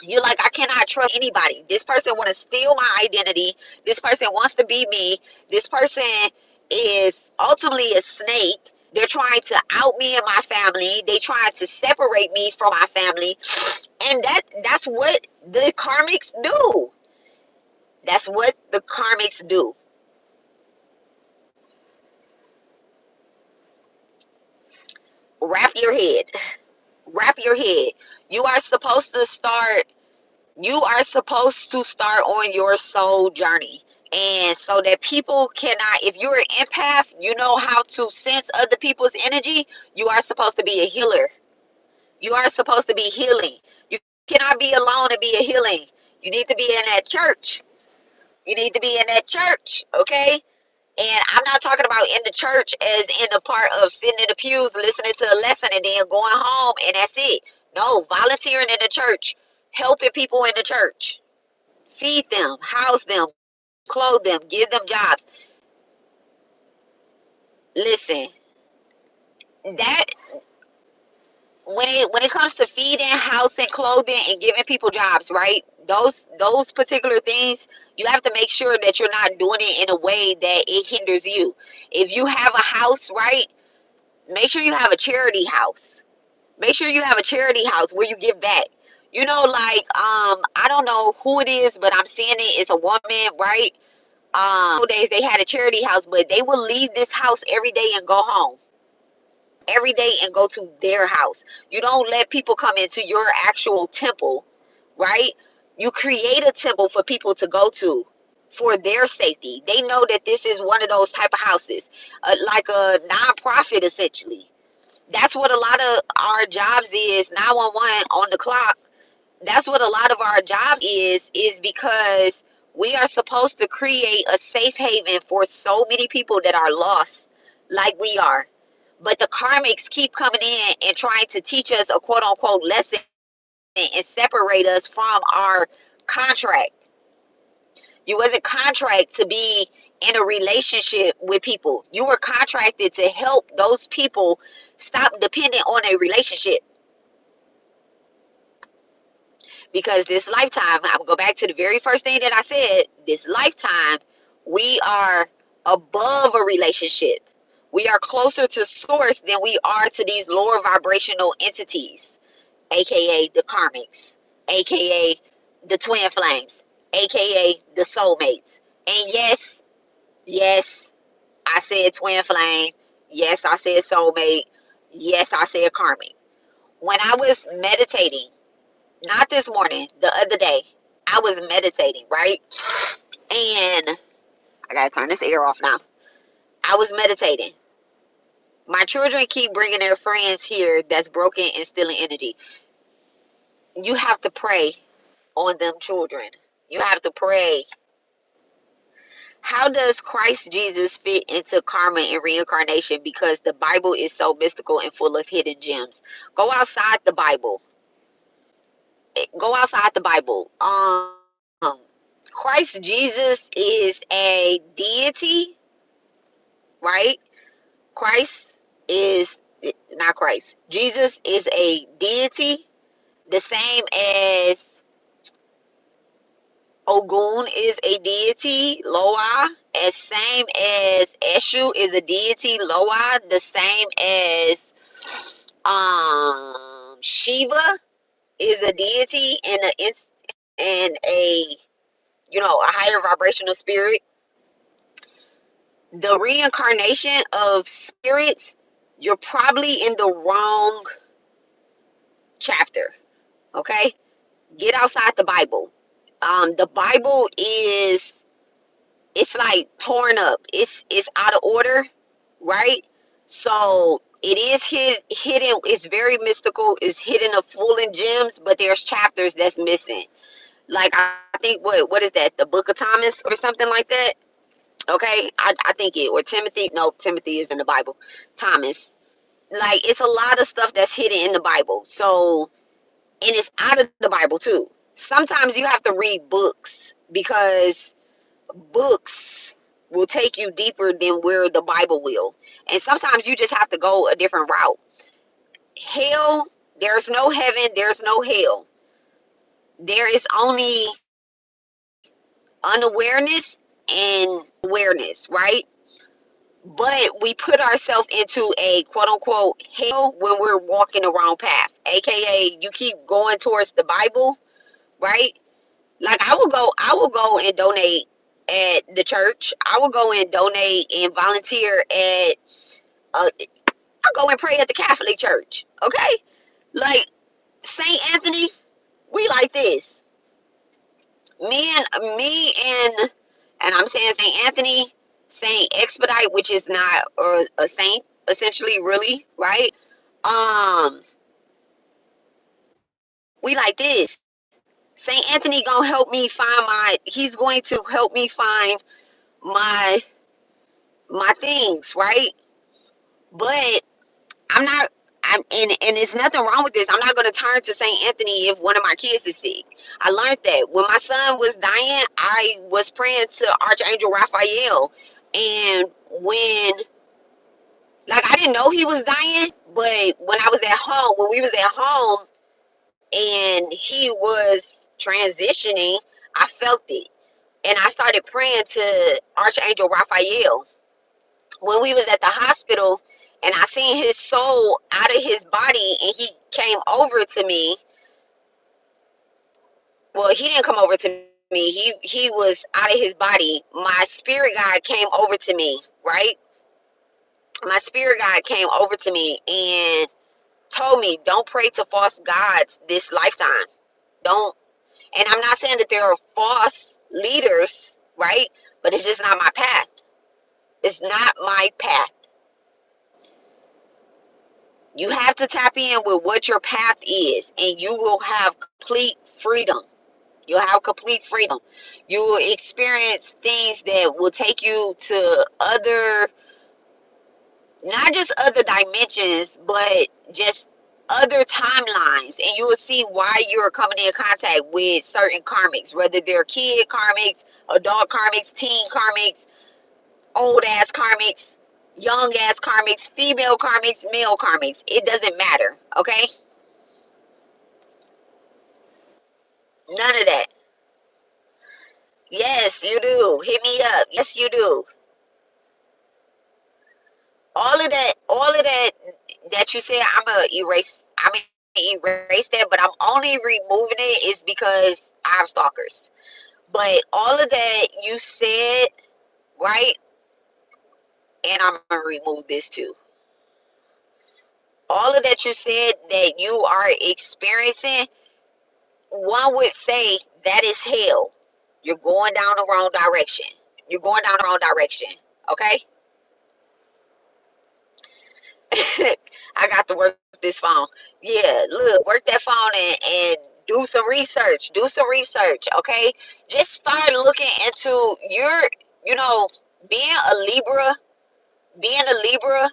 you're like, I cannot trust anybody. This person want to steal my identity. This person wants to be me. This person is ultimately a snake. They're trying to out me and my family. They trying to separate me from my family. And that's what the karmics do. That's what the karmics do. Wrap your head. Wrap your head. You are supposed to start you are supposed to start on your soul journey, and so that people cannot, if you're an empath, you know how to sense other people's energy. You are supposed to be a healer. You are supposed to be healing. You cannot be alone and be a healing. You need to be in that church. You need to be in that church, okay? And I'm not talking about in the church as in the part of sitting in the pews listening to a lesson and then going home and that's it. No, volunteering in the church, helping people in the church, feed them, house them, clothe them, give them jobs. Listen, that when it comes to feeding, housing, clothing, and giving people jobs, right? Those particular things, you have to make sure that you're not doing it in a way that it hinders you. If you have a house, right, make sure you have a charity house. Make sure you have a charity house where you give back. You know, like I don't know who it is, but I'm seeing it. It's a woman, right? Days they had a charity house, but they will leave this house every day and go home every day and go to their house. You don't let people come into your actual temple, right? You create a temple for people to go to for their safety. They know that this is one of those type of houses, like a nonprofit essentially. That's what a lot of our jobs is. 911 on the clock. That's what a lot of our jobs is because we are supposed to create a safe haven for so many people that are lost like we are. But the karmics keep coming in and trying to teach us a quote unquote lesson and separate us from our contract. You wasn't contract to be in a relationship with people. You were contracted to help those people stop depending on a relationship. Because this lifetime, I'm gonna go back to the very first thing that I said, this lifetime, we are above a relationship. We are closer to source than we are to these lower vibrational entities, aka the karmics, aka the twin flames, aka the soulmates. And yes, yes, I said twin flame. Yes, I said soulmate. Yes, I said karmic. When I was meditating, not this morning, the other day, I was meditating, right? And I gotta turn this air off now. I was meditating. My children keep bringing their friends here that's broken and stealing energy. You have to pray on them children. You have to pray. How does Christ Jesus fit into karma and reincarnation? Because the Bible is so mystical and full of hidden gems. Go outside the Bible. Go outside the Bible. Christ Jesus is a deity, right? Christ is not Christ. Jesus is a deity, the same as Ogun is a deity, Loa, as same as Eshu is a deity, Loa, the same as Shiva is a deity and a a higher vibrational spirit. The reincarnation of spirits, you're probably in the wrong chapter. Okay, get outside the Bible. The Bible is, it's like torn up. It's out of order, right? So it is hidden. It's very mystical. It's hidden of full in gems, but there's chapters that's missing. Like I think what is that? The Book of Thomas or something like that. Okay, I think it, or Timothy. No, Timothy is in the Bible. Thomas. Like it's a lot of stuff that's hidden in the Bible. So, and it's out of the Bible too. Sometimes you have to read books because books will take you deeper than where the Bible will. And sometimes you just have to go a different route. Hell, there's no heaven, there's no hell. There is only unawareness and awareness, right? But we put ourselves into a quote unquote hell when we're walking the wrong path. AKA you keep going towards the Bible, right? Like I will go and donate at the church. I will go and donate and volunteer at I'll go and pray at the Catholic Church. Okay? Like Saint Anthony, we like this. Me and I'm saying Saint Anthony, Saint Expedite, which is not a saint, essentially, really, right? Um, we like this. Saint Anthony gonna help me find he's going to help me find my my things, right? But I'm not. And it's nothing wrong with this. I'm not gonna turn to Saint Anthony if one of my kids is sick. I learned that when my son was dying, I was praying to Archangel Raphael, and when like I didn't know he was dying, but when I was at home, when we was at home, and he was transitioning, I felt it, and I started praying to Archangel Raphael. When we was at the hospital and I seen his soul out of his body and he came over to me. Well, he didn't come over to me. He was out of his body. My spirit guide came over to me, right? My spirit guide came over to me and told me, don't pray to false gods this lifetime. Don't. And I'm not saying that there are false leaders, right? But it's just not my path. It's not my path. You have to tap in with what your path is, and you will have complete freedom. You'll have complete freedom. You will experience things that will take you to other, not just other dimensions, but just other timelines. And you will see why you're coming in contact with certain karmics, whether they're kid karmics, adult karmics, teen karmics, old ass karmics, young ass karmics, female karmics, male karmics. It doesn't matter, okay? None of that. Yes, you do. Hit me up. Yes, you do. All of that that you said, I'm gonna erase that, but I'm only removing it is because I have stalkers. But all of that you said, right? And I'm gonna remove this too. All of that you said that you are experiencing, one would say that is hell. You're going down the wrong direction. You're going down the wrong direction. Okay? I got to work this phone. Yeah, look, work that phone and do some research. Do some research, okay? Just start looking into you know, being a Libra, being a Libra,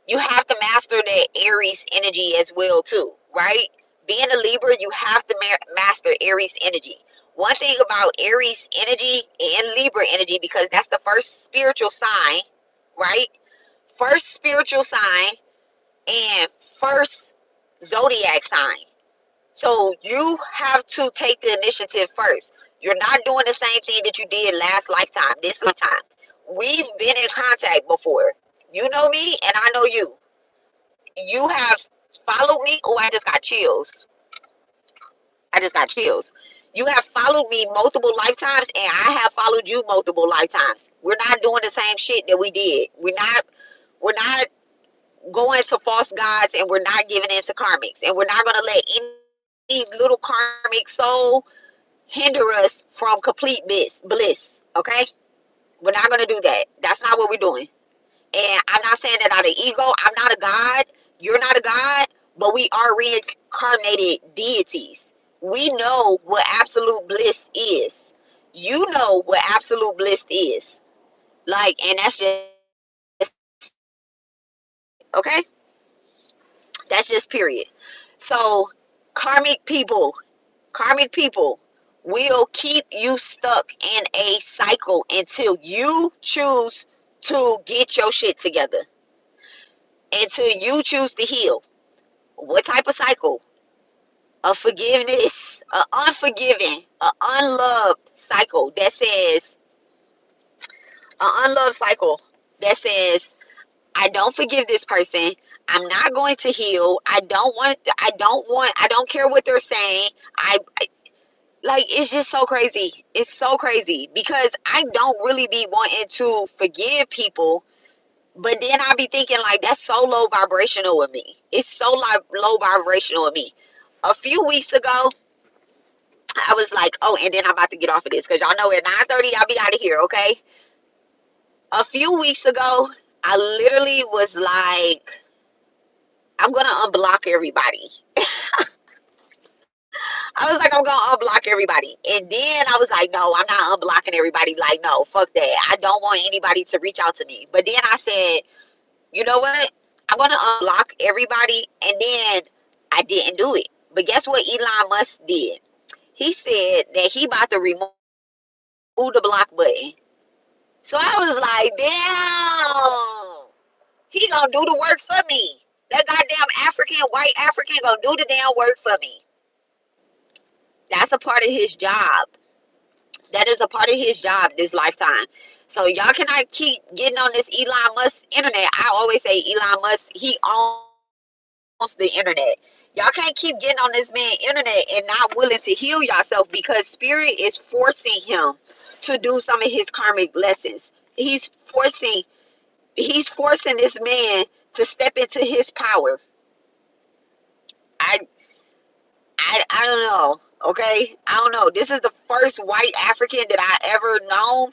you have to master that Aries energy as well too, right? Being a Libra, you have to master Aries energy. One thing about Aries energy and Libra energy, because that's the first spiritual sign, right? First spiritual sign and first zodiac sign. So you have to take the initiative first. You're not doing the same thing that you did last lifetime, this lifetime. We've been in contact before. You know me and I know you. You have followed me. Oh, I just got chills. I just got chills. You have followed me multiple lifetimes and I have followed you multiple lifetimes. We're not doing the same shit that we did. We're not going to false gods, and we're not giving in to karmics, and we're not going to let any little karmic soul hinder us from complete bliss. Okay, we're not going to do that. That's not what we're doing. And I'm not saying that out of ego. I'm not a god. You're not a god, but we are reincarnated deities. We know what absolute bliss is. You know what absolute bliss is. Like, and that's just okay. That's just period. So karmic people, karmic people will keep you stuck in a cycle until you choose to get your shit together, until you choose to heal. What type of cycle? A forgiveness, a unforgiving, a unloved cycle that says, an unloved cycle that says, I don't forgive this person. I'm not going to heal. I don't care what they're saying. Like, it's just so crazy. It's so crazy because I don't really be wanting to forgive people, but then I be thinking like that's so low vibrational with me. It's so low vibrational with me. A few weeks ago, I was like, oh, and then I'm about to get off of this because y'all know at 9:30 I'll be out of here, okay? A few weeks ago, I literally was like, I'm gonna unblock everybody. I was like, I'm gonna unblock everybody. And then I was like, no, I'm not unblocking everybody. Like, no, fuck that. I don't want anybody to reach out to me. But then I said, you know what? I want to unblock everybody, and then I didn't do it. But guess what Elon Musk did? He said that he about to remove the block button. So I was like, damn, he gonna do the work for me. That goddamn African, white African gonna do the damn work for me. That's a part of his job. That is a part of his job this lifetime. So y'all cannot keep getting on this Elon Musk internet. I always say Elon Musk, he owns the internet. Y'all can't keep getting on this man internet and not willing to heal yourself, because spirit is forcing him to do some of his karmic lessons. He's forcing this man to step into his power. I I don't know. Okay, I don't know. This is the first white African that I ever known.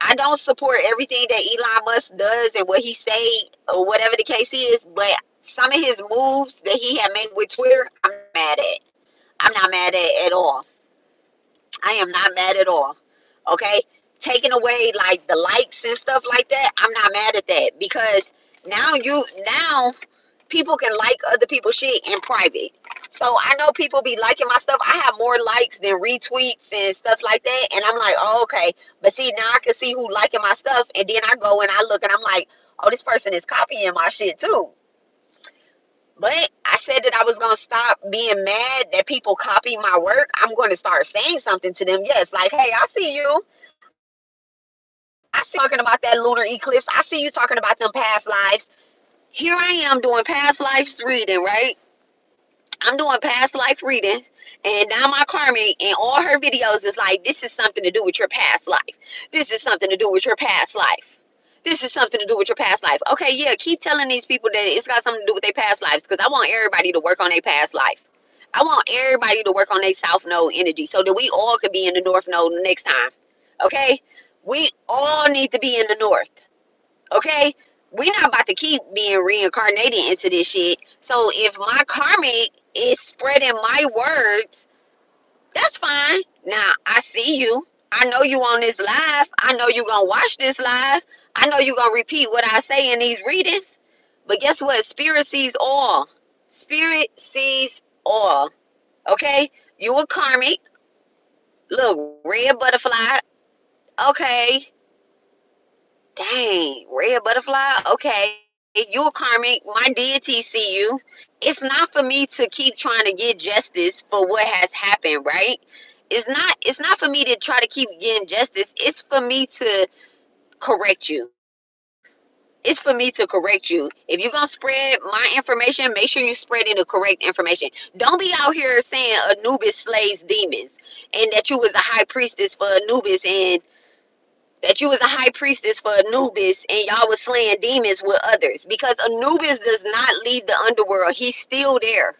I don't support everything that Elon Musk does and what he say or whatever the case is, but some of his moves that he had made with Twitter, I'm not mad at. I'm not mad at all. I am not mad at all. Okay, taking away like the likes and stuff like that, I'm not mad at that, because now people can like other people's shit in private. So I know people be liking my stuff. I have more likes than retweets and stuff like that. And I'm like, oh, okay. But see, now I can see who liking my stuff. And then I go and I look and I'm like, oh, this person is copying my shit too. But I said that I was going to stop being mad that people copy my work. I'm going to start saying something to them. Yes, like, hey, I see you. I see you talking about that lunar eclipse. I see you talking about them past lives. Here I am doing past lives reading, right? I'm doing past life reading, and now my karmic and all her videos is like, this is something to do with your past life. This is something to do with your past life. This is something to do with your past life. Okay, yeah, keep telling these people that it's got something to do with their past lives, because I want everybody to work on their past life. I want everybody to work on their south node energy so that we all could be in the north node next time. Okay? We all need to be in the north. Okay? We're not about to keep being reincarnated into this shit. So if my karmic is spreading my words, that's fine. Now I see you. I know you on this live. I know you gonna watch this live. I know you gonna repeat what I say in these readings. But guess what? Spirit sees all. Spirit sees all. Okay? You a karmic. Look, red butterfly. Okay. Dang, red butterfly. Okay. You a karmic. My deity see you. It's not for me to keep trying to get justice for what has happened, right? It's not for me to try to keep getting justice. It's for me to correct you. It's for me to correct you. If you're gonna spread my information, make sure you spread in the correct information. Don't be out here saying Anubis slays demons, and that you was a high priestess for Anubis, and that you was a high priestess for Anubis, and y'all was slaying demons with others, because Anubis does not leave the underworld. He's still there.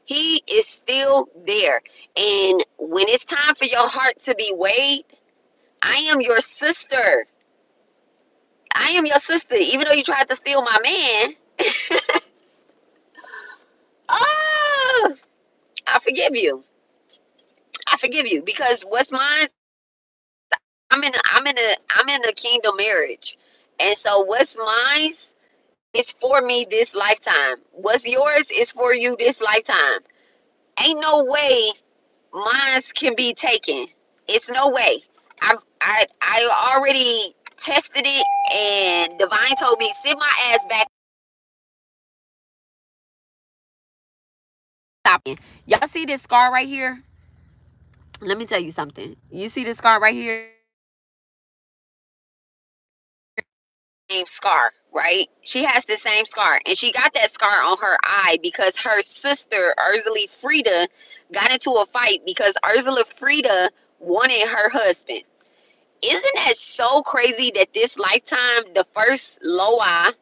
He is still there. And when it's time for your heart to be weighed, I am your sister. I am your sister. Even though you tried to steal my man, oh, I forgive you. I forgive you, because what's mine, I'm in a kingdom marriage. And so what's mine is for me this lifetime. What's yours is for you this lifetime. Ain't no way mine can be taken. It's no way. I already tested it, and Divine told me sit my ass back. Stop it. Y'all see this scar right here? Let me tell you something. You see this scar right here? Same scar, right? She has the same scar, and she got that scar on her eye because her sister Ursula Frida got into a fight because Ursula Frida wanted her husband. Isn't that so crazy that this lifetime, the first Loa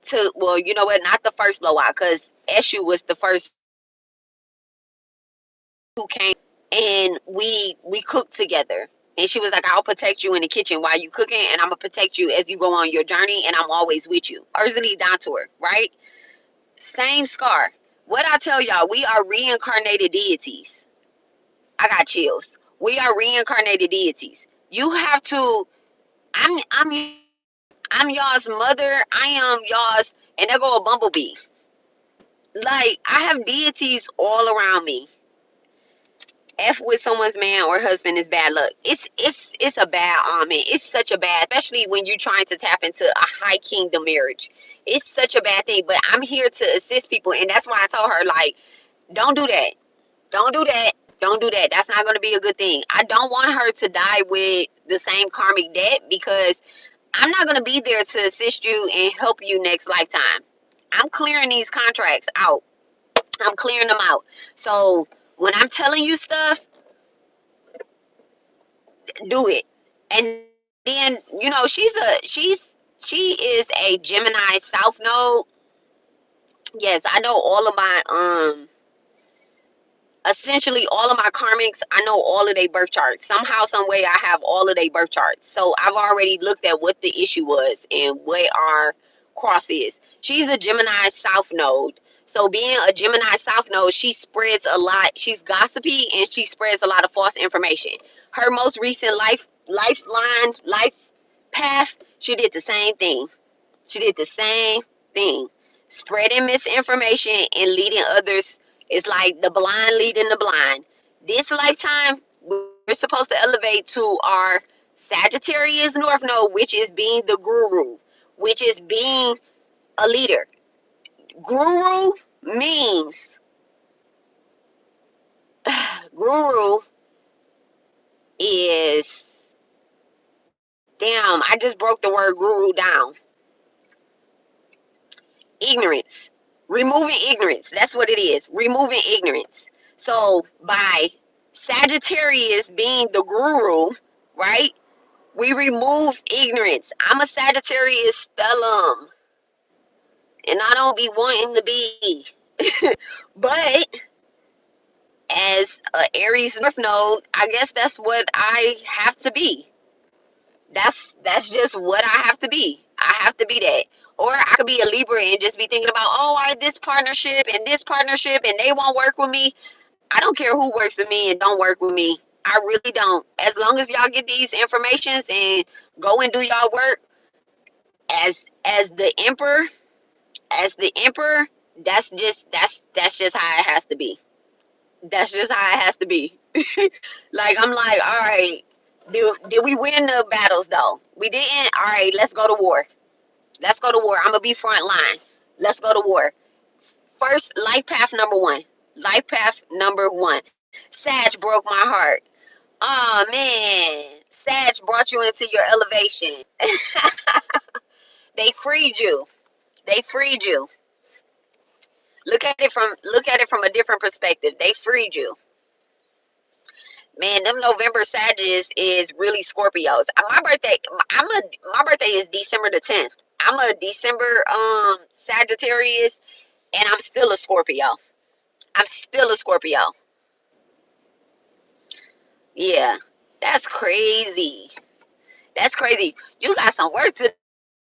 to, well, you know what, not the first Loa, because Eshu was the first who came, and we cooked together. And she was like, I'll protect you in the kitchen while you cooking, and I'm gonna protect you as you go on your journey, and I'm always with you. Ursula Dantor, right? Same scar. What I tell y'all, we are reincarnated deities. I got chills. We are reincarnated deities. You have to. I'm y'all's mother. I am y'all's. And there go a bumblebee. Like, I have deities all around me. F with someone's man or husband is bad luck. It's a bad omen. It's such a bad, especially when you're trying to tap into a high kingdom marriage. It's such a bad thing. But I'm here to assist people, and that's why I told her, like, don't do that. Don't do that. Don't do that. That's not going to be a good thing. I don't want her to die with the same karmic debt, because I'm not going to be there to assist you and help you next lifetime. I'm clearing these contracts out. I'm clearing them out. So when I'm telling you stuff, do it. And then, she is a Gemini South Node. Yes, I know all of my essentially all of my karmics. I know all of their birth charts. Somehow, some way, I have all of their birth charts. So I've already looked at what the issue was and what our cross is. She's a Gemini South Node. So being a Gemini South Node, she spreads a lot. She's gossipy and she spreads a lot of false information. Her most recent life path, she did the same thing. She did the same thing. Spreading misinformation and leading others is like the blind leading the blind. This lifetime, we're supposed to elevate to our Sagittarius North Node, which is being the guru, which is being a leader. Guru means, guru is, damn, I just broke the word guru down. Ignorance. Removing ignorance. That's what it is. Removing ignorance. So by Sagittarius being the guru, right? We remove ignorance. I'm a Sagittarius stellum, and I don't be wanting to be. But as a Aries North Node, I guess that's what I have to be. That's just what I have to be. I have to be that. Or I could be a Libra and just be thinking about, oh, I this partnership and they won't work with me. I don't care who works with me and don't work with me. I really don't. As long as y'all get these informations and go and do y'all work as the emperor, that's just how it has to be. That's just how it has to be. Like, I'm like, all right, did we win the battles though? We didn't. All right, let's go to war. Let's go to war. I'm gonna be front line. Let's go to war. First, life path number one. Life path number one. Sag broke my heart. Oh man, Sag brought you into your elevation. They freed you. They freed you. Look at it from a different perspective. They freed you. Man, them November Sages is really Scorpios. My birthday is December the 10th. I'm a December Sagittarius, and I'm still a Scorpio. I'm still a Scorpio. Yeah. That's crazy. That's crazy. You got some work to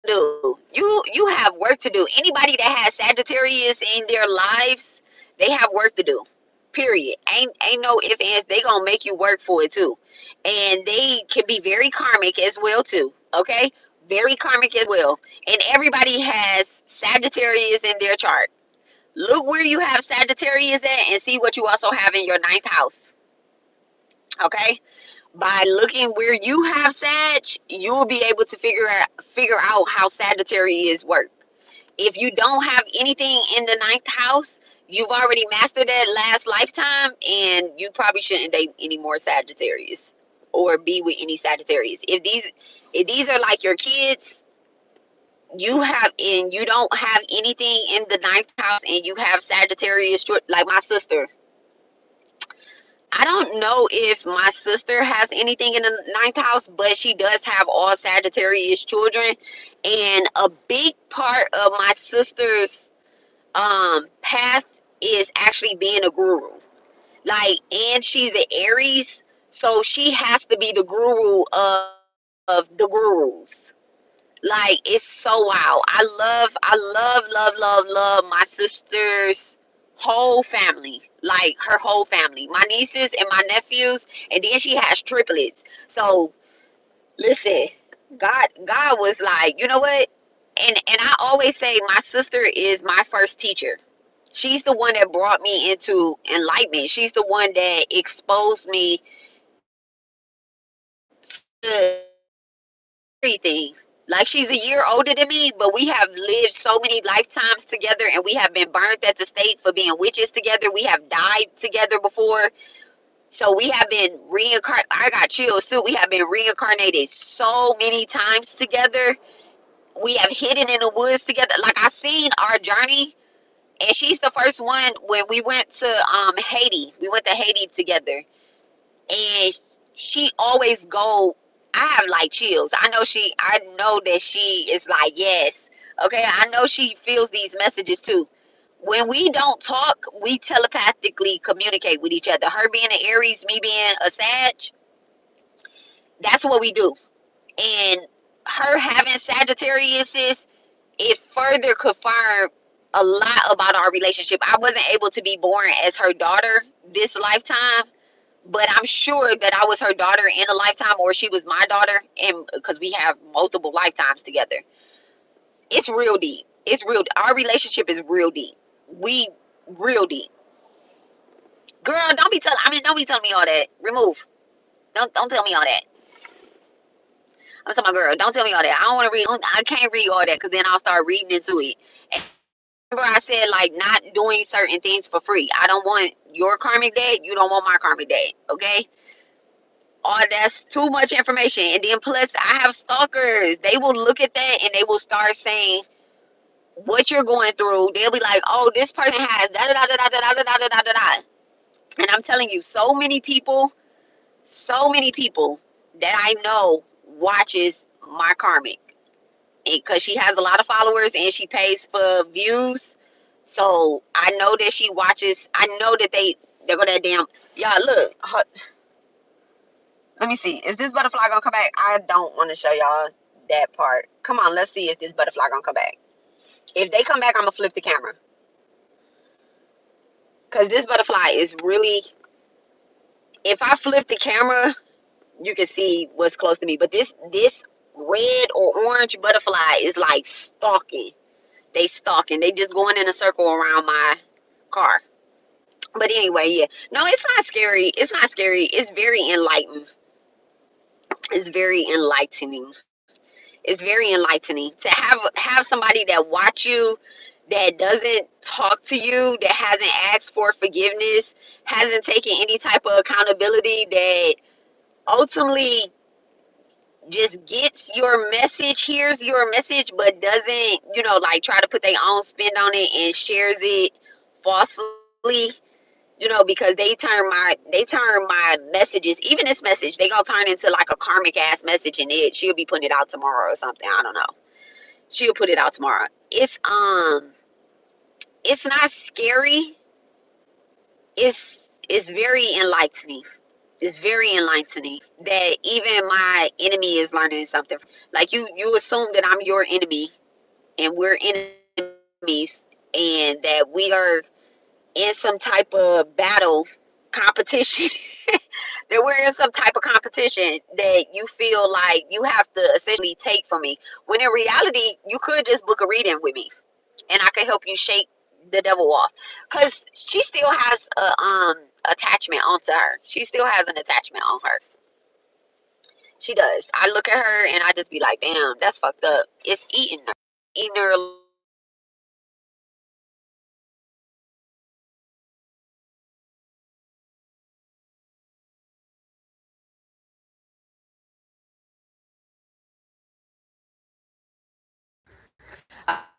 do. You have work to do. Anybody that has Sagittarius in their lives, they have work to do. Period. Ain't no ifs, ands. They gonna make you work for it too. And they can be very karmic as well too. Okay? Very karmic as well. And everybody has Sagittarius in their chart. Look where you have Sagittarius at and see what you also have in your ninth house. Okay? By looking where you have Sag, you will be able to figure out how Sagittarius work. If you don't have anything in the ninth house, you've already mastered that last lifetime, and you probably shouldn't date any more Sagittarius or be with any Sagittarius. If these are like your kids, you don't have anything in the ninth house, and you have Sagittarius, like my sister. I don't know if my sister has anything in the ninth house, but she does have all Sagittarius children. And a big part of my sister's path is actually being a guru. Like, and she's an Aries, so she has to be the guru of the gurus. Like, it's so wow. I love my sister's whole family. Like, her whole family. My nieces and my nephews, and then she has triplets. So listen, God was like, you know what? And I always say my sister is my first teacher. She's the one that brought me into enlightenment. She's the one that exposed me to everything. Like, she's a year older than me, but we have lived so many lifetimes together, and we have been burnt at the stake for being witches together. We have died together before. So we have been reincarnated. I got chills too. We have been reincarnated so many times together. We have hidden in the woods together. Like, I seen our journey, and she's the first one when we went to Haiti. We went to Haiti together, and she always go. I have like chills. I know that she is like, yes, okay. I know she feels these messages too. When we don't talk, we telepathically communicate with each other. Her being an Aries, me being a Sag, that's what we do. And her having Sagittarius, it further confirmed a lot about our relationship. I wasn't able to be born as her daughter this lifetime, but I'm sure that I was her daughter in a lifetime, or she was my daughter, and because we have multiple lifetimes together. It's real deep. It's real. Our relationship is real deep. We real deep. Girl, don't be telling me all that. Remove. Don't tell me all that. I'm telling my girl, don't tell me all that. I don't want to read. I can't read all that because then I'll start reading into it. And remember, I said like not doing certain things for free. I don't want your karmic dad. You don't want my karmic dad. Okay. Oh, that's too much information. And then plus, I have stalkers. They will look at that and they will start saying what you're going through. They'll be like, "Oh, this person has da da da da da da da da da da da da." And I'm telling you, so many people that I know watches my karmic, because she has a lot of followers and she pays for views. So I know that she watches. I know that they're gonna damn y'all look. Let me see. Is this butterfly gonna come back? I don't want to show y'all that part. Come on, let's see if this butterfly gonna come back. If they come back, I'm gonna flip the camera, because this butterfly is really. If I flip the camera, you can see what's close to me. But this red or orange butterfly is like stalking. They stalking. They just going in a circle around my car. But anyway, yeah. No, it's not scary. It's not scary. It's very enlightening. It's very enlightening. It's very enlightening to have somebody that watch you, that doesn't talk to you, that hasn't asked for forgiveness, hasn't taken any type of accountability, that ultimately just gets your message, hears your message, but doesn't, like try to put their own spin on it and shares it falsely, because they turn my messages, even this message, they gonna turn into like a karmic ass message, and she'll be putting it out tomorrow or something. I don't know. She'll put it out tomorrow. It's not scary. It's very enlightening. It's very enlightening that even my enemy is learning something. Like, you assume that I'm your enemy and we're enemies, and that we are in some type of battle competition. That we're in some type of competition that you feel like you have to essentially take from me, when in reality you could just book a reading with me and I can help you shake the devil off, because she still has a attachment onto her. She still has an attachment on her. She does. I look at her and I just be like, damn, that's fucked up. It's eating her.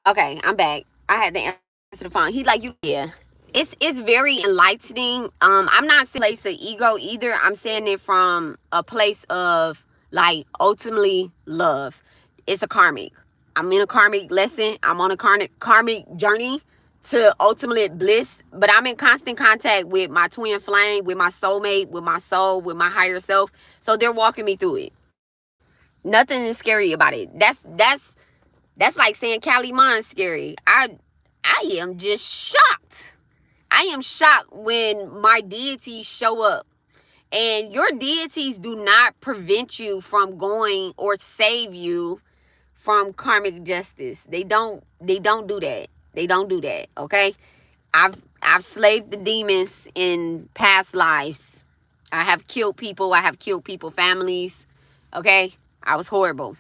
Okay, I'm back. I had to answer the phone. He like, you, yeah. It's very enlightening. I'm not saying place of ego either. I'm saying it from a place of like ultimately love. It's a karmic. I'm in a karmic lesson. I'm on a karmic journey to ultimate bliss. But I'm in constant contact with my twin flame, with my soulmate, with my soul, with my higher self. So they're walking me through it. Nothing is scary about it. That's like saying Cali Mon's scary. I am just shocked. I am shocked when my deities show up. And your deities do not prevent you from going or save you from karmic justice. They don't do that. They don't do that, okay? I've slaved the demons in past lives. I have killed people. I have killed people families. Okay? I was horrible.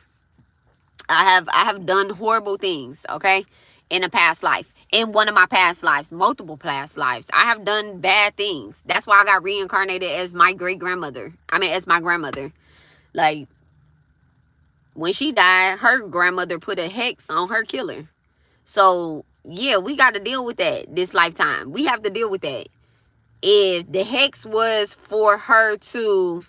I have done horrible things, okay? In a past life. In one of my past lives, multiple past lives. I have done bad things. That's why I got reincarnated as my great-grandmother. I mean, as my grandmother. Like, when she died, her grandmother put a hex on her killer. So, yeah, we got to deal with that this lifetime. We have to deal with that. If the hex was for her to...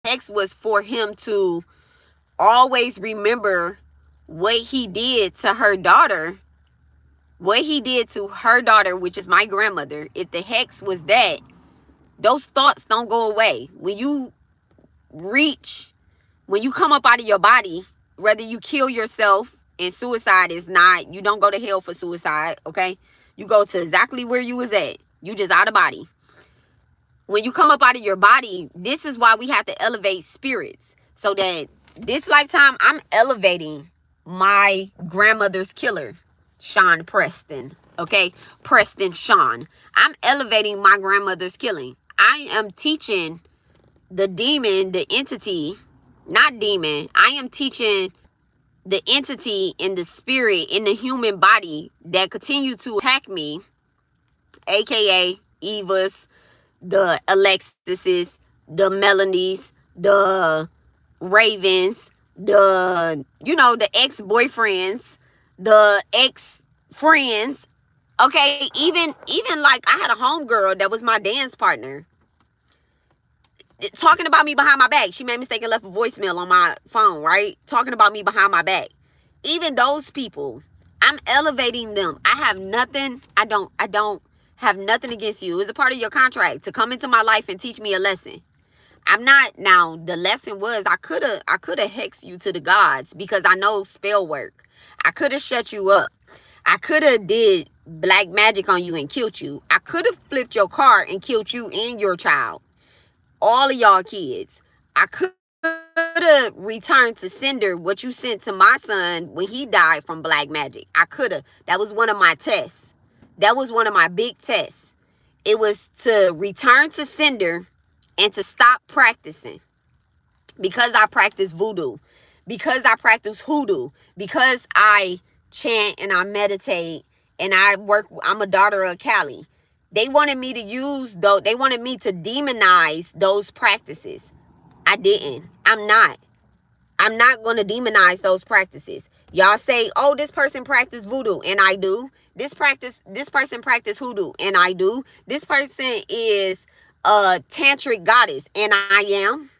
Hex was for him to always remember what he did to her daughter. What he did to her daughter, which is my grandmother. If the hex was that, those thoughts don't go away. When you come up out of your body, whether you kill yourself, and suicide is not, you don't go to hell for suicide, okay? You go to exactly where you was at. You just out of body. When you come up out of your body, this is why we have to elevate spirits. So that this lifetime, I'm elevating my grandmother's killer, Sean Preston, okay? Preston Sean. I'm elevating my grandmother's killing. I am teaching the demon, the entity, not demon. I am teaching the entity in the spirit, in the human body that continue to attack me, aka Evas, the Alexises, the Melanies, the Ravens, the ex-boyfriends, the ex-friends. Okay, even like I had a homegirl that was my dance partner talking about me behind my back. She made a mistake and left a voicemail on my phone, right? Talking about me behind my back. Even those people, I'm elevating them. I have nothing. I don't have nothing against you. It's a part of your contract to come into my life and teach me a lesson. I'm not, now the lesson was I could have hexed you to the gods because I know spell work. I could have shut you up. I could have did black magic on you and killed you. I could have flipped your car and killed you and your child. All of y'all kids. I could have returned to sender what you sent to my son when he died from black magic. I could have. That was one of my tests. That was one of my big tests. It was to return to sender and to stop practicing. Because I practice voodoo. Because I practice hoodoo. Because I chant and I meditate and I'm a daughter of Cali. They wanted me to they wanted me to demonize those practices. I didn't. I'm not going to demonize those practices. Y'all say, oh, this person practiced voodoo, and I do. This person practiced hoodoo, and I do. This person is a tantric goddess, and I am.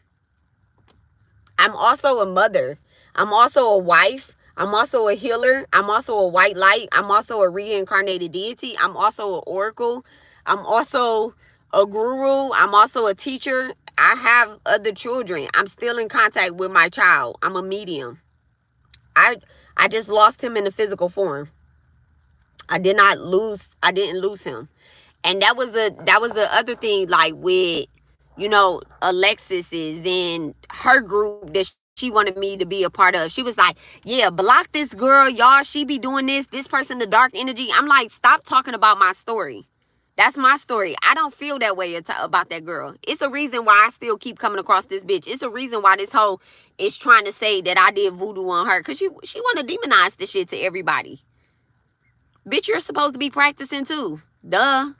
I'm also a mother. I'm also a wife. I'm also a healer. I'm also a white light. I'm also a reincarnated deity. I'm also an oracle. I'm also a guru. I'm also a teacher. I have other children. I'm still in contact with my child. I'm a medium. I just lost him in the physical form. I didn't lose him. And that was the other thing, like with, Alexis is in her group that she wanted me to be a part of. She was like, yeah, block this girl, y'all. She be doing this person, the dark energy. I'm like, stop talking about my story. That's my story. I don't feel that way about that girl. It's a reason why I still keep coming across this bitch. It's a reason why this hoe is trying to say that I did voodoo on her. Because she want to demonize this shit to everybody. Bitch, you're supposed to be practicing too. Duh.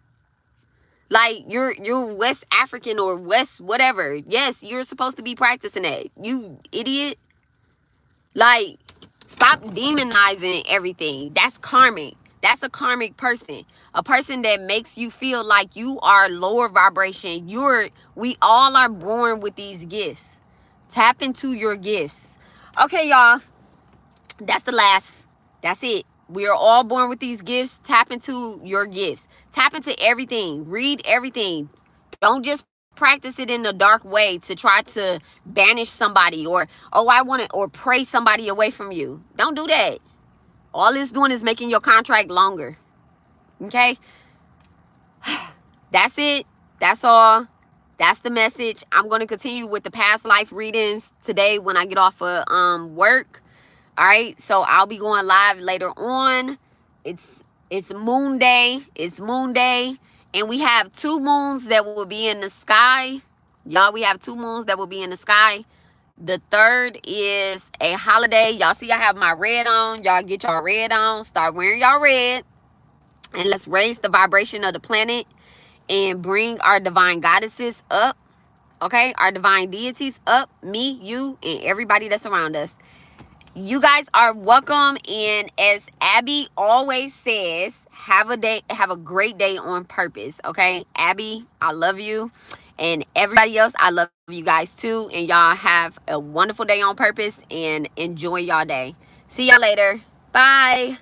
Like, you're West African or West whatever. Yes, you're supposed to be practicing that. You idiot. Like, stop demonizing everything. That's karmic. That's a karmic person. A person that makes you feel like you are lower vibration. We all are born with these gifts. Tap into your gifts. Okay, y'all. That's it. We are all born with these gifts. Tap into your gifts. Tap into everything. Read everything. Don't just practice it in a dark way to try to banish somebody or pray somebody away from you. Don't do that. All it's doing is making your contract longer. Okay? That's it. That's all. That's the message. I'm going to continue with the past life readings today when I get off of work. All right, so I'll be going live later on. It's moon day. It's moon day, and we have 2 moons that will be in the sky. Y'all, we have 2 moons that will be in the sky. The 3rd is a holiday. Y'all see I have my red on. Y'all get y'all red on. Start wearing y'all red. And let's raise the vibration of the planet and bring our divine goddesses up. Okay, our divine deities up. Me, you, and everybody that's around us. You guys are welcome, and as Abby always says, have a great day on purpose. Okay, Abby, I love you, and everybody else, I love you guys too, and y'all have a wonderful day on purpose and enjoy y'all day. See y'all later. Bye.